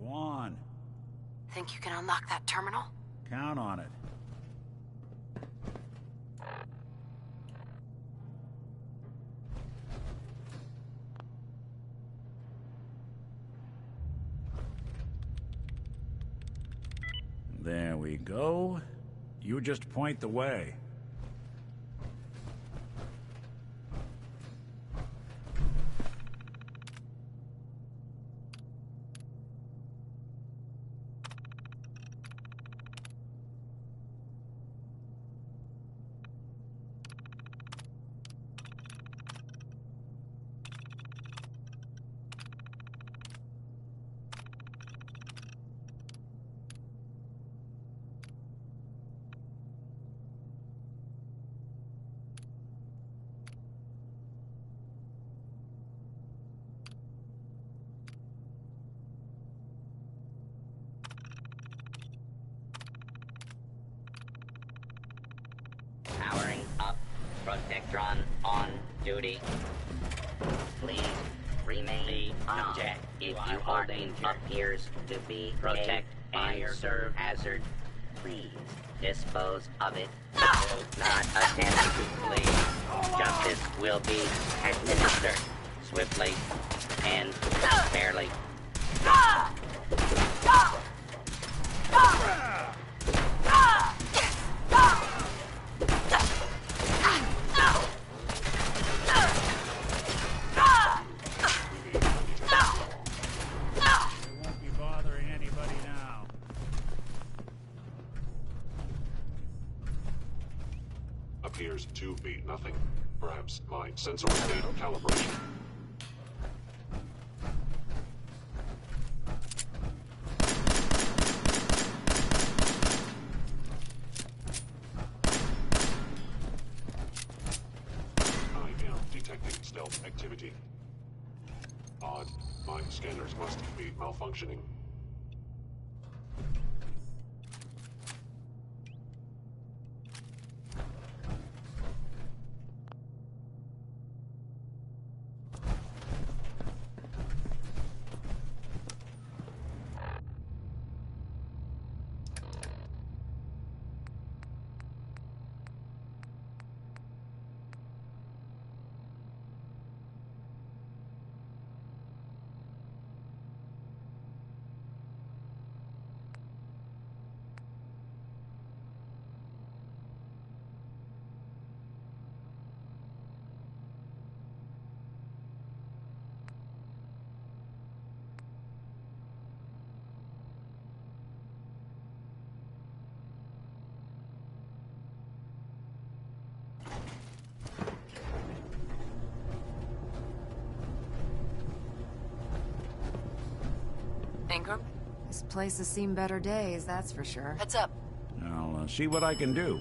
Speaker 9: Go on.
Speaker 15: Think you can unlock that terminal?
Speaker 9: Count on it. There we go. You just point the way.
Speaker 4: Powering up. Protectron on duty. Please remain object if you are appears to be protect and serve hazard. Please dispose of it. Not attempt to flee. Justice will be administered swiftly and fairly.
Speaker 8: Appears to be nothing. Perhaps my sensor state calibration. I am detecting stealth activity. Odd. My scanners must be malfunctioning.
Speaker 15: Ingram?
Speaker 7: This place has seen better days, that's for sure.
Speaker 15: Heads up.
Speaker 9: I'll see what I can do.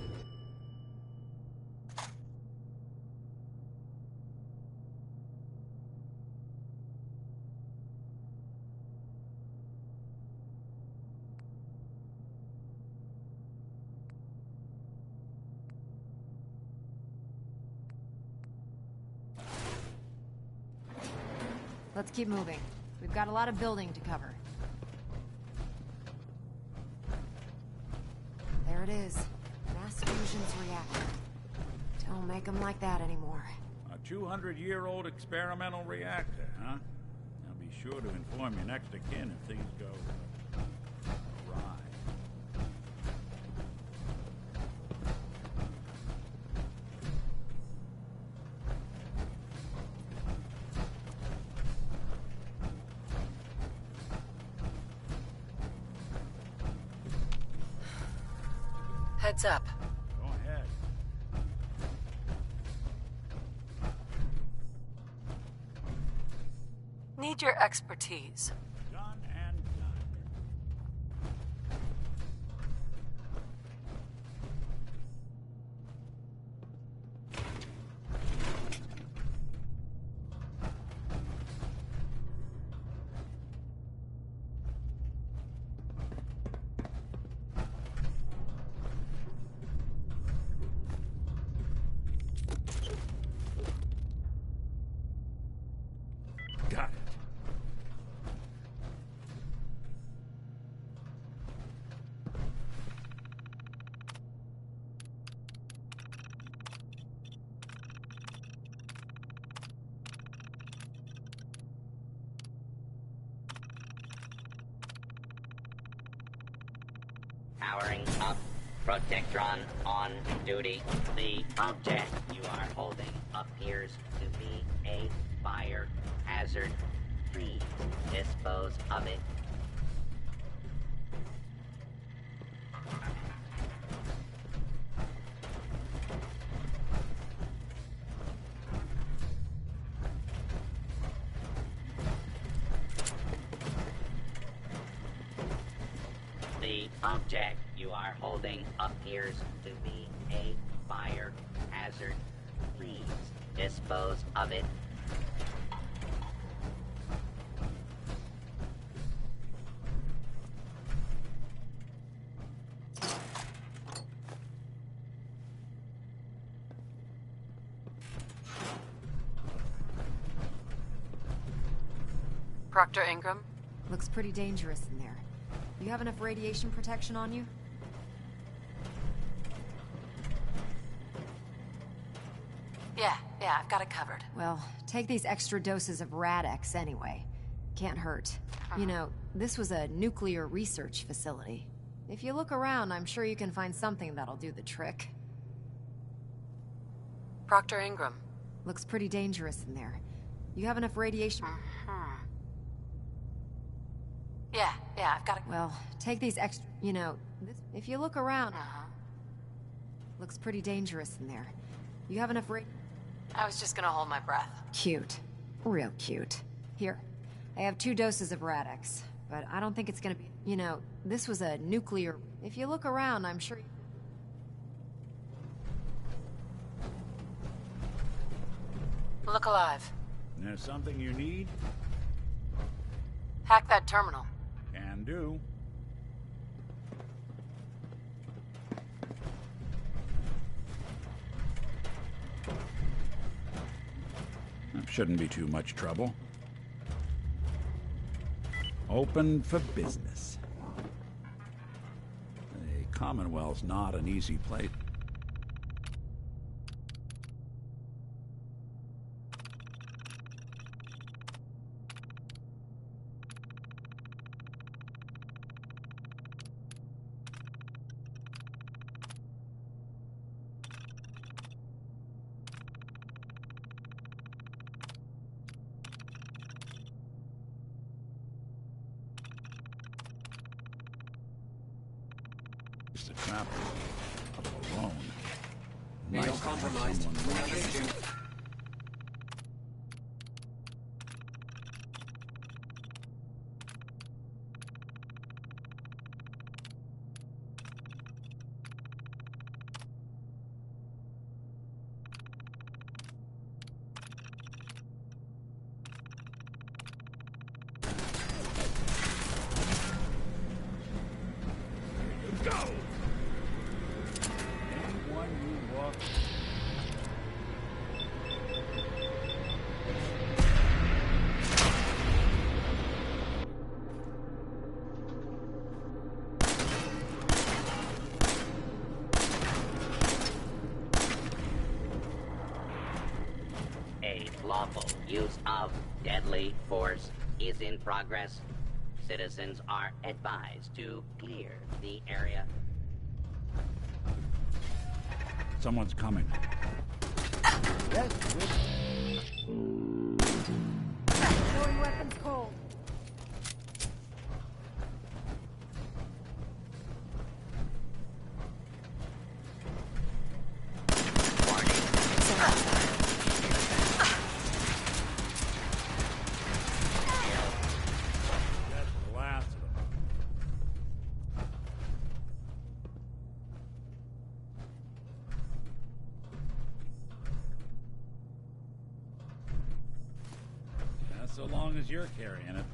Speaker 7: Let's keep moving. We've got a lot of building to cover. There it is. Mass fusion's reactor. Don't make them like that anymore.
Speaker 9: A 200-year-old experimental reactor, huh? I'll be sure to inform your next of kin if things go awry.
Speaker 15: Heads up.
Speaker 9: Go ahead.
Speaker 15: Need your expertise.
Speaker 9: Done and done. Got it.
Speaker 4: Powering up. Protectron on duty. The object you are holding appears to be a fire hazard. Please dispose of it. The object you are holding appears to be a fire hazard. Please dispose of it.
Speaker 15: Proctor Ingram?
Speaker 7: Looks pretty dangerous in there. You have enough radiation protection on you?
Speaker 15: Yeah, I've got it covered.
Speaker 7: Well, take these extra doses of Rad-X anyway. Can't hurt. You know, this was a nuclear research facility. If you look around, I'm sure you can find something that'll do the trick.
Speaker 15: Proctor Ingram?
Speaker 7: Looks pretty dangerous in there. You have enough radiation...
Speaker 15: Yeah, I've got it.
Speaker 7: Well, take these extra... You know, if you look around... Looks pretty dangerous in there. You have enough
Speaker 15: I was just gonna hold my breath.
Speaker 7: Cute. Real cute. Here. I have 2 doses of Rad-X, but I don't think it's gonna be... You know, this was a nuclear... If you look around, I'm sure...
Speaker 15: Look alive.
Speaker 9: There's something you need?
Speaker 15: Hack that terminal.
Speaker 9: Can do. That shouldn't be too much trouble. Open for business. The Commonwealth's not an easy place. The trap alone.
Speaker 14: Needle compromised. Reengaging.
Speaker 4: Lawful use of deadly force is in progress. Citizens are advised to clear the area.
Speaker 9: Someone's coming.
Speaker 12: Showing weapons cold.
Speaker 9: So long as you're carrying it.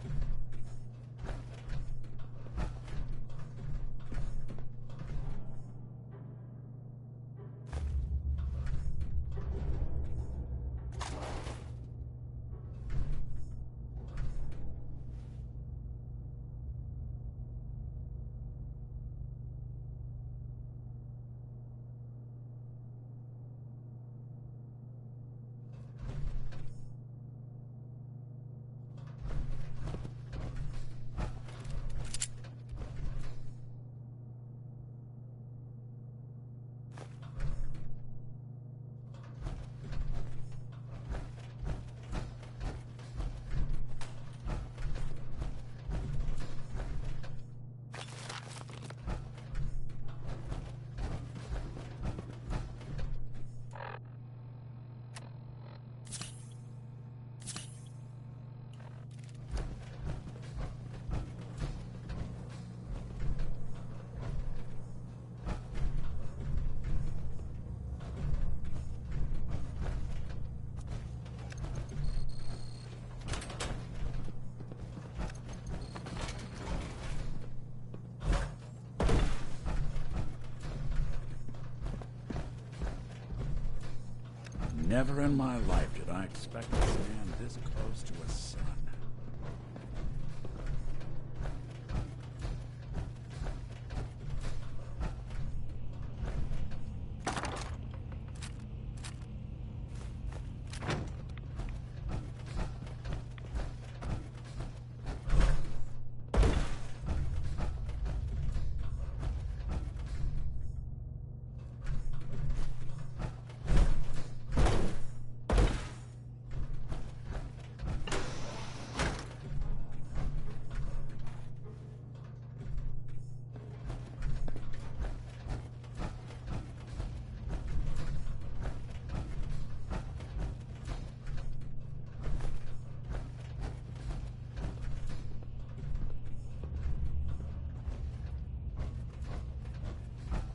Speaker 9: Never in my life did I expect to stand this close to a sun.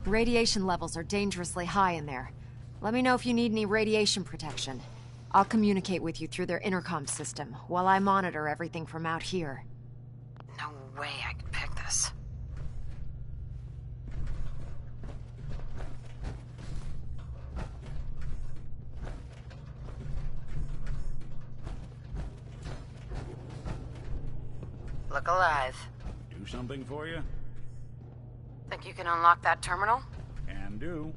Speaker 7: Radiation levels are dangerously high in there. Let me know if you need any radiation protection. I'll communicate with you through their intercom system, while I monitor everything from out here.
Speaker 15: No way I could pick this. Look alive.
Speaker 9: Do something for you?
Speaker 15: Think you can unlock that terminal?
Speaker 9: Can do.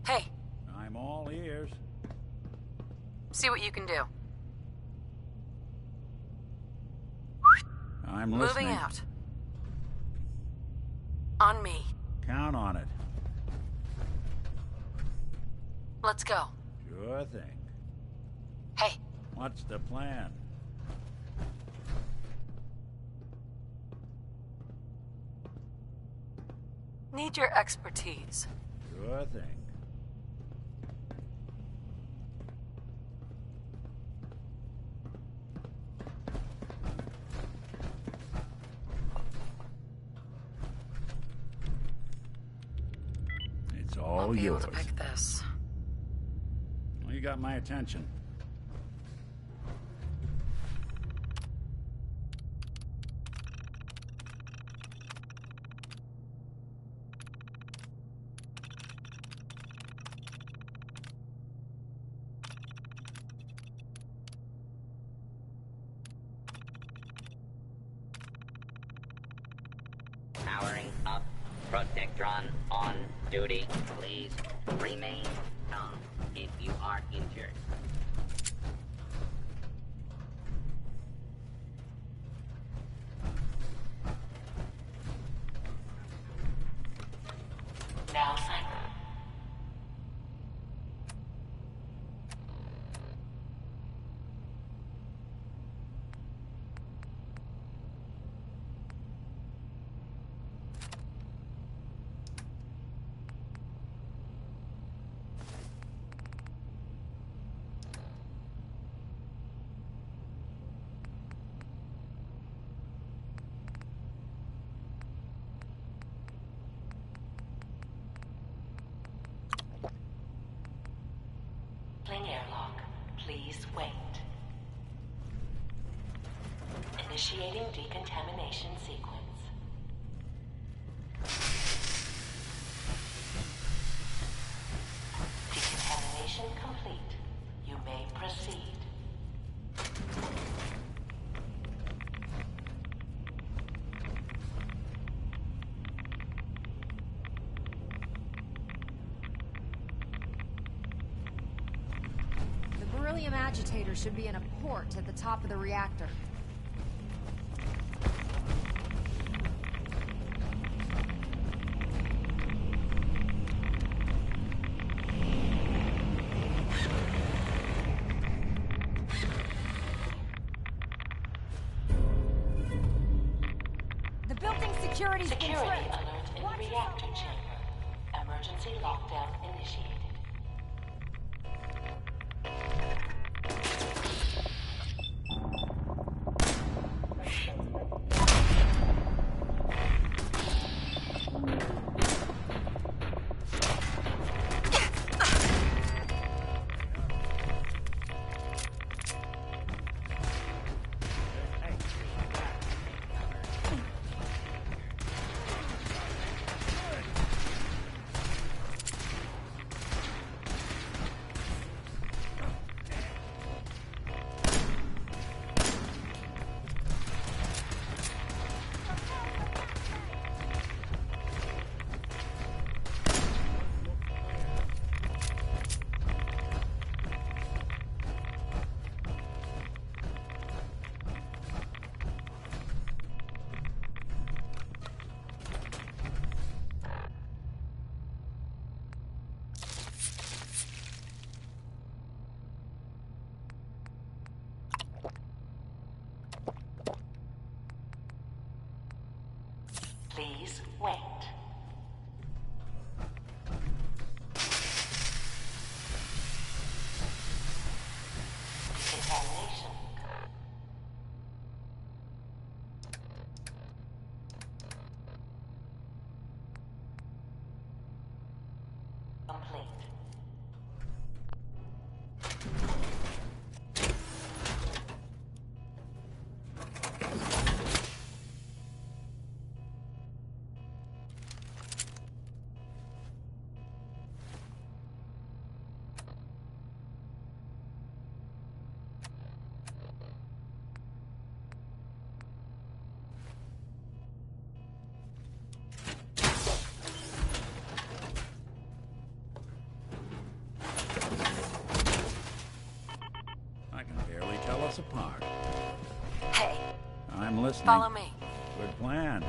Speaker 15: Hey.
Speaker 9: I'm all ears.
Speaker 15: See what you can do.
Speaker 9: I'm listening.
Speaker 15: Moving out. On me.
Speaker 9: Count on it.
Speaker 15: Let's go.
Speaker 9: Sure thing.
Speaker 15: Hey.
Speaker 9: What's the plan?
Speaker 15: Need your expertise.
Speaker 9: Sure thing. It's all
Speaker 15: I'll be
Speaker 9: yours.
Speaker 15: able to pick this.
Speaker 9: Well, you got my attention.
Speaker 4: Powering up. Protectron on duty. Please remain calm if you are injured.
Speaker 15: Now cycle.
Speaker 6: Cling airlock. Please wait. Initiating decontamination sequence. Decontamination complete. You may proceed.
Speaker 7: The beryllium agitator should be in a port at the top of the reactor. The building's security's been
Speaker 6: Security
Speaker 7: tripped.
Speaker 6: alert in the reactor chamber. Emergency lockdown initiated.
Speaker 9: really tell us apart.
Speaker 15: Hey,
Speaker 9: I'm listening.
Speaker 15: follow me.
Speaker 9: Good plan.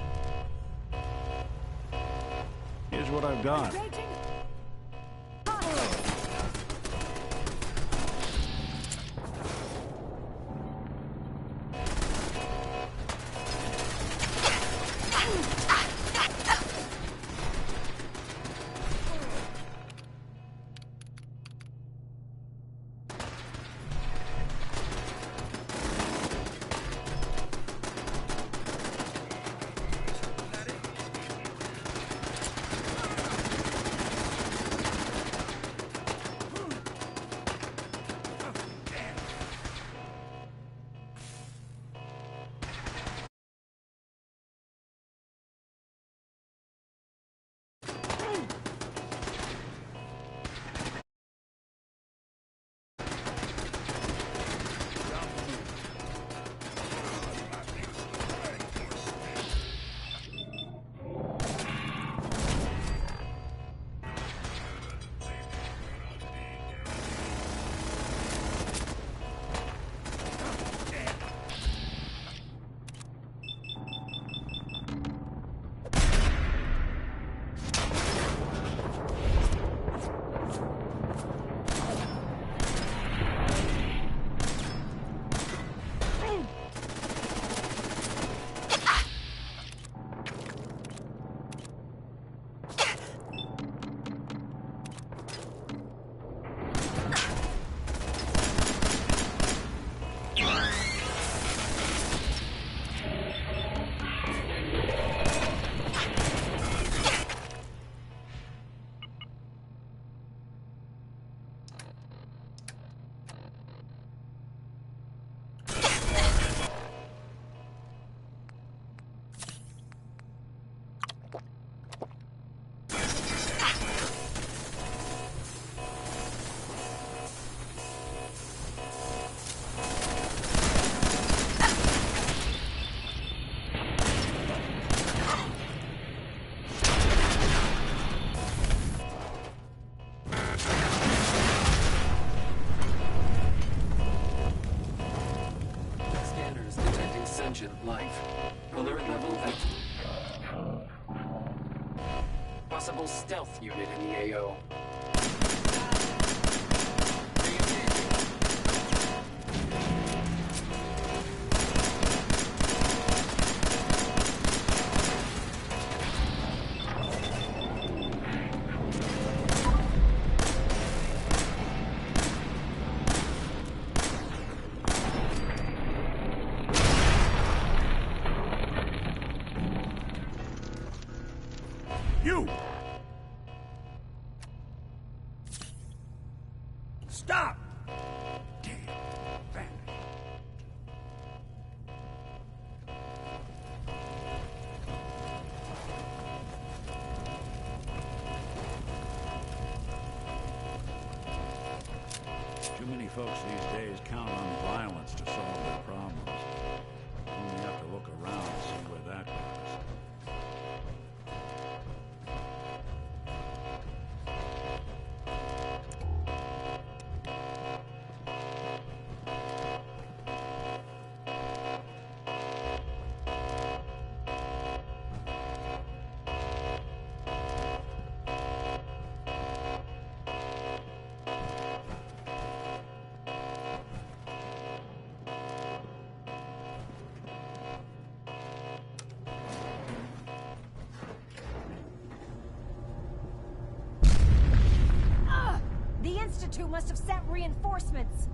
Speaker 9: Here's what I've got.
Speaker 14: Sentient life. Alert level at... Possible stealth unit in the AO.
Speaker 9: You! Stop! Damn bandit. Too many folks these days count on violence to solve their problems. Only have to look around and see where that goes.
Speaker 7: The Institute must have sent reinforcements.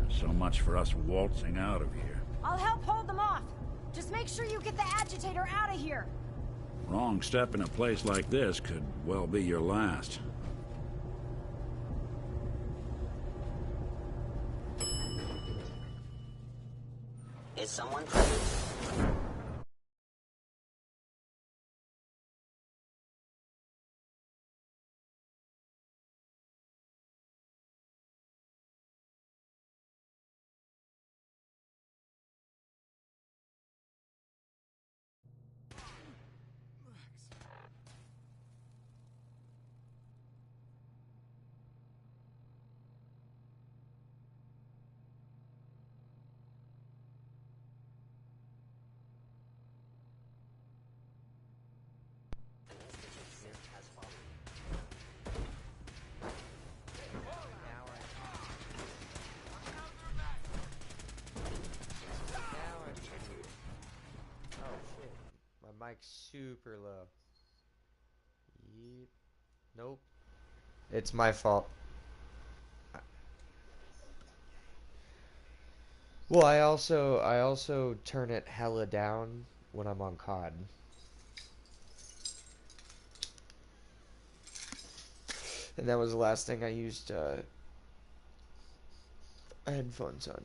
Speaker 9: So much for us waltzing out of here.
Speaker 7: I'll help hold them off. Just make sure you get the agitator out of here.
Speaker 9: Wrong step in a place like this could well be your last.
Speaker 4: Is someone present?
Speaker 17: Mic's super low. Yeet. Nope. It's my fault. Well, I also turn it hella down when I'm on COD. And that was the last thing I used headphones on.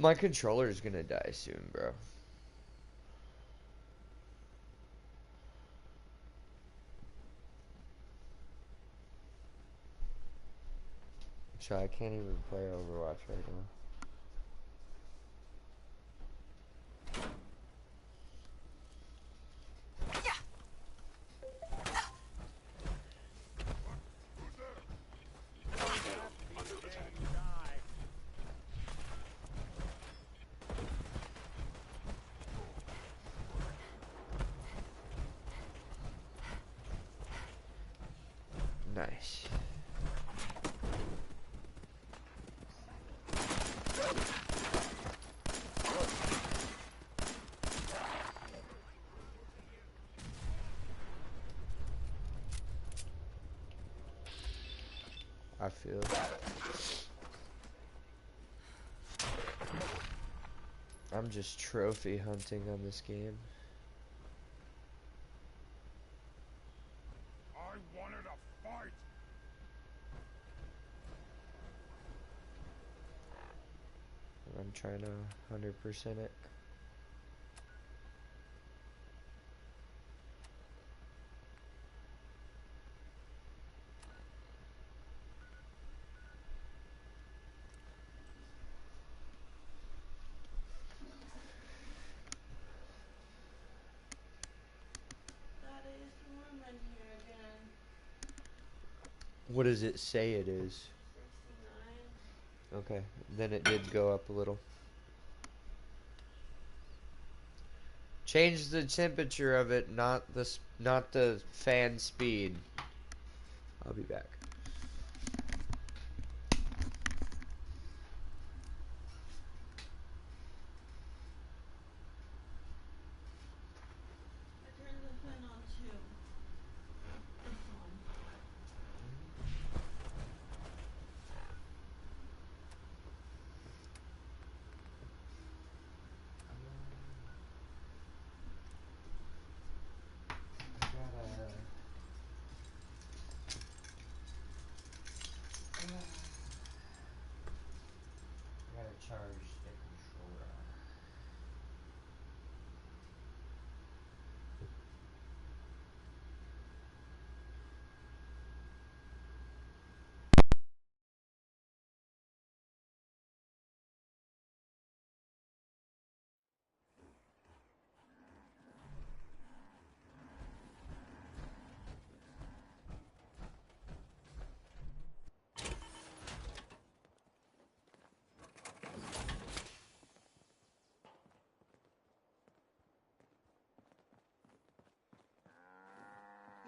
Speaker 17: My controller is gonna die soon, bro. So I can't even play Overwatch right now. Nice. I feel I'm just trophy hunting on this game.
Speaker 19: I wanted a fight.
Speaker 17: I'm trying to 100% it. What does it say it is? 69. Okay, then it did go up a little. Change the temperature of it, not the fan speed. I'll be back. Charge the controller.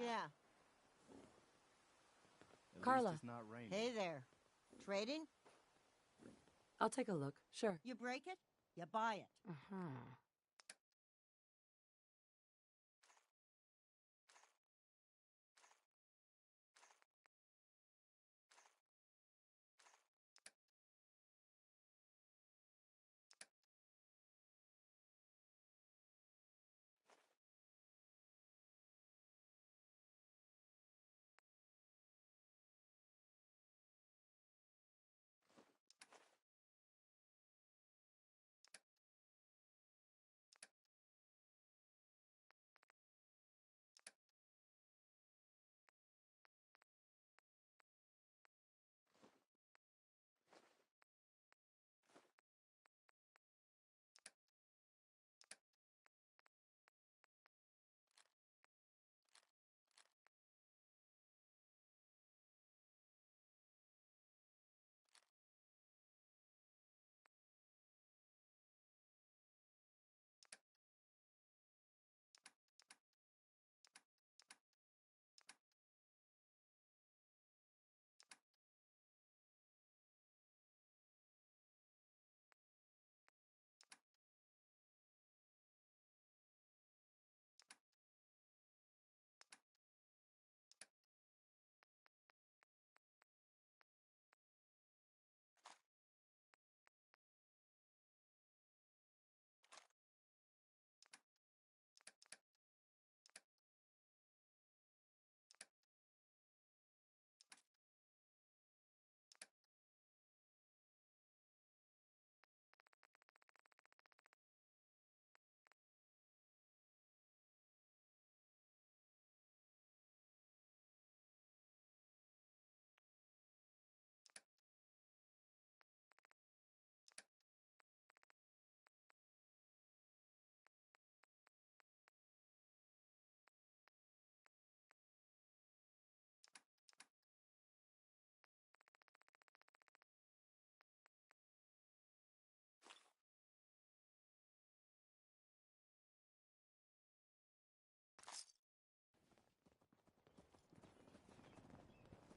Speaker 21: Yeah.
Speaker 3: Carla.
Speaker 21: Hey there. Trading?
Speaker 3: I'll take a look. Sure.
Speaker 21: You break it, you buy it.
Speaker 3: Uh-huh.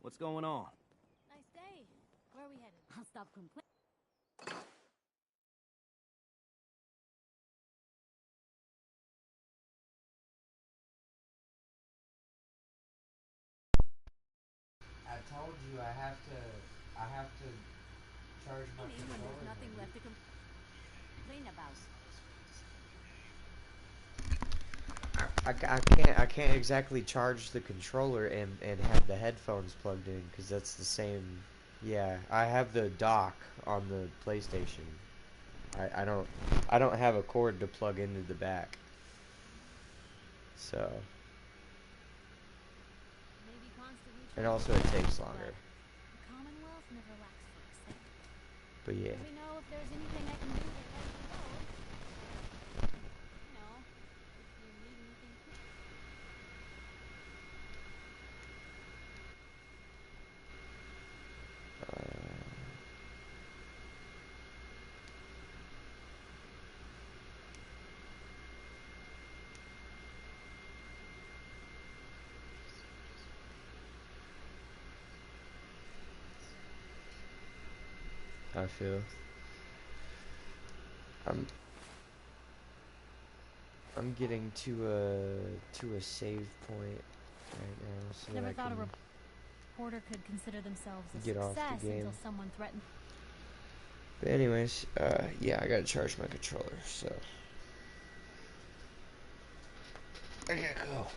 Speaker 13: What's going on?
Speaker 18: Nice day. Where are we headed? I'll stop complaining.
Speaker 17: I told you I have to charge my
Speaker 18: When
Speaker 17: controller.
Speaker 18: there's nothing left to complain about.
Speaker 17: I can't exactly charge the controller and have the headphones plugged in because that's the same. Yeah, I have the dock on the PlayStation. I don't have a cord to plug into the back. So. And also it takes longer.
Speaker 18: The Commonwealth never lacks for a second.
Speaker 17: But yeah.
Speaker 18: Let me know if there's anything I can do to let you know. You know, if you need anything.
Speaker 17: I feel. I'm getting to a save point right now, so
Speaker 18: Never
Speaker 17: that I
Speaker 18: thought a
Speaker 17: can
Speaker 18: reporter could consider themselves a
Speaker 17: get off the
Speaker 18: success
Speaker 17: game.
Speaker 18: until someone threatened.
Speaker 17: But anyways, yeah, I gotta charge my controller, so I gotta go.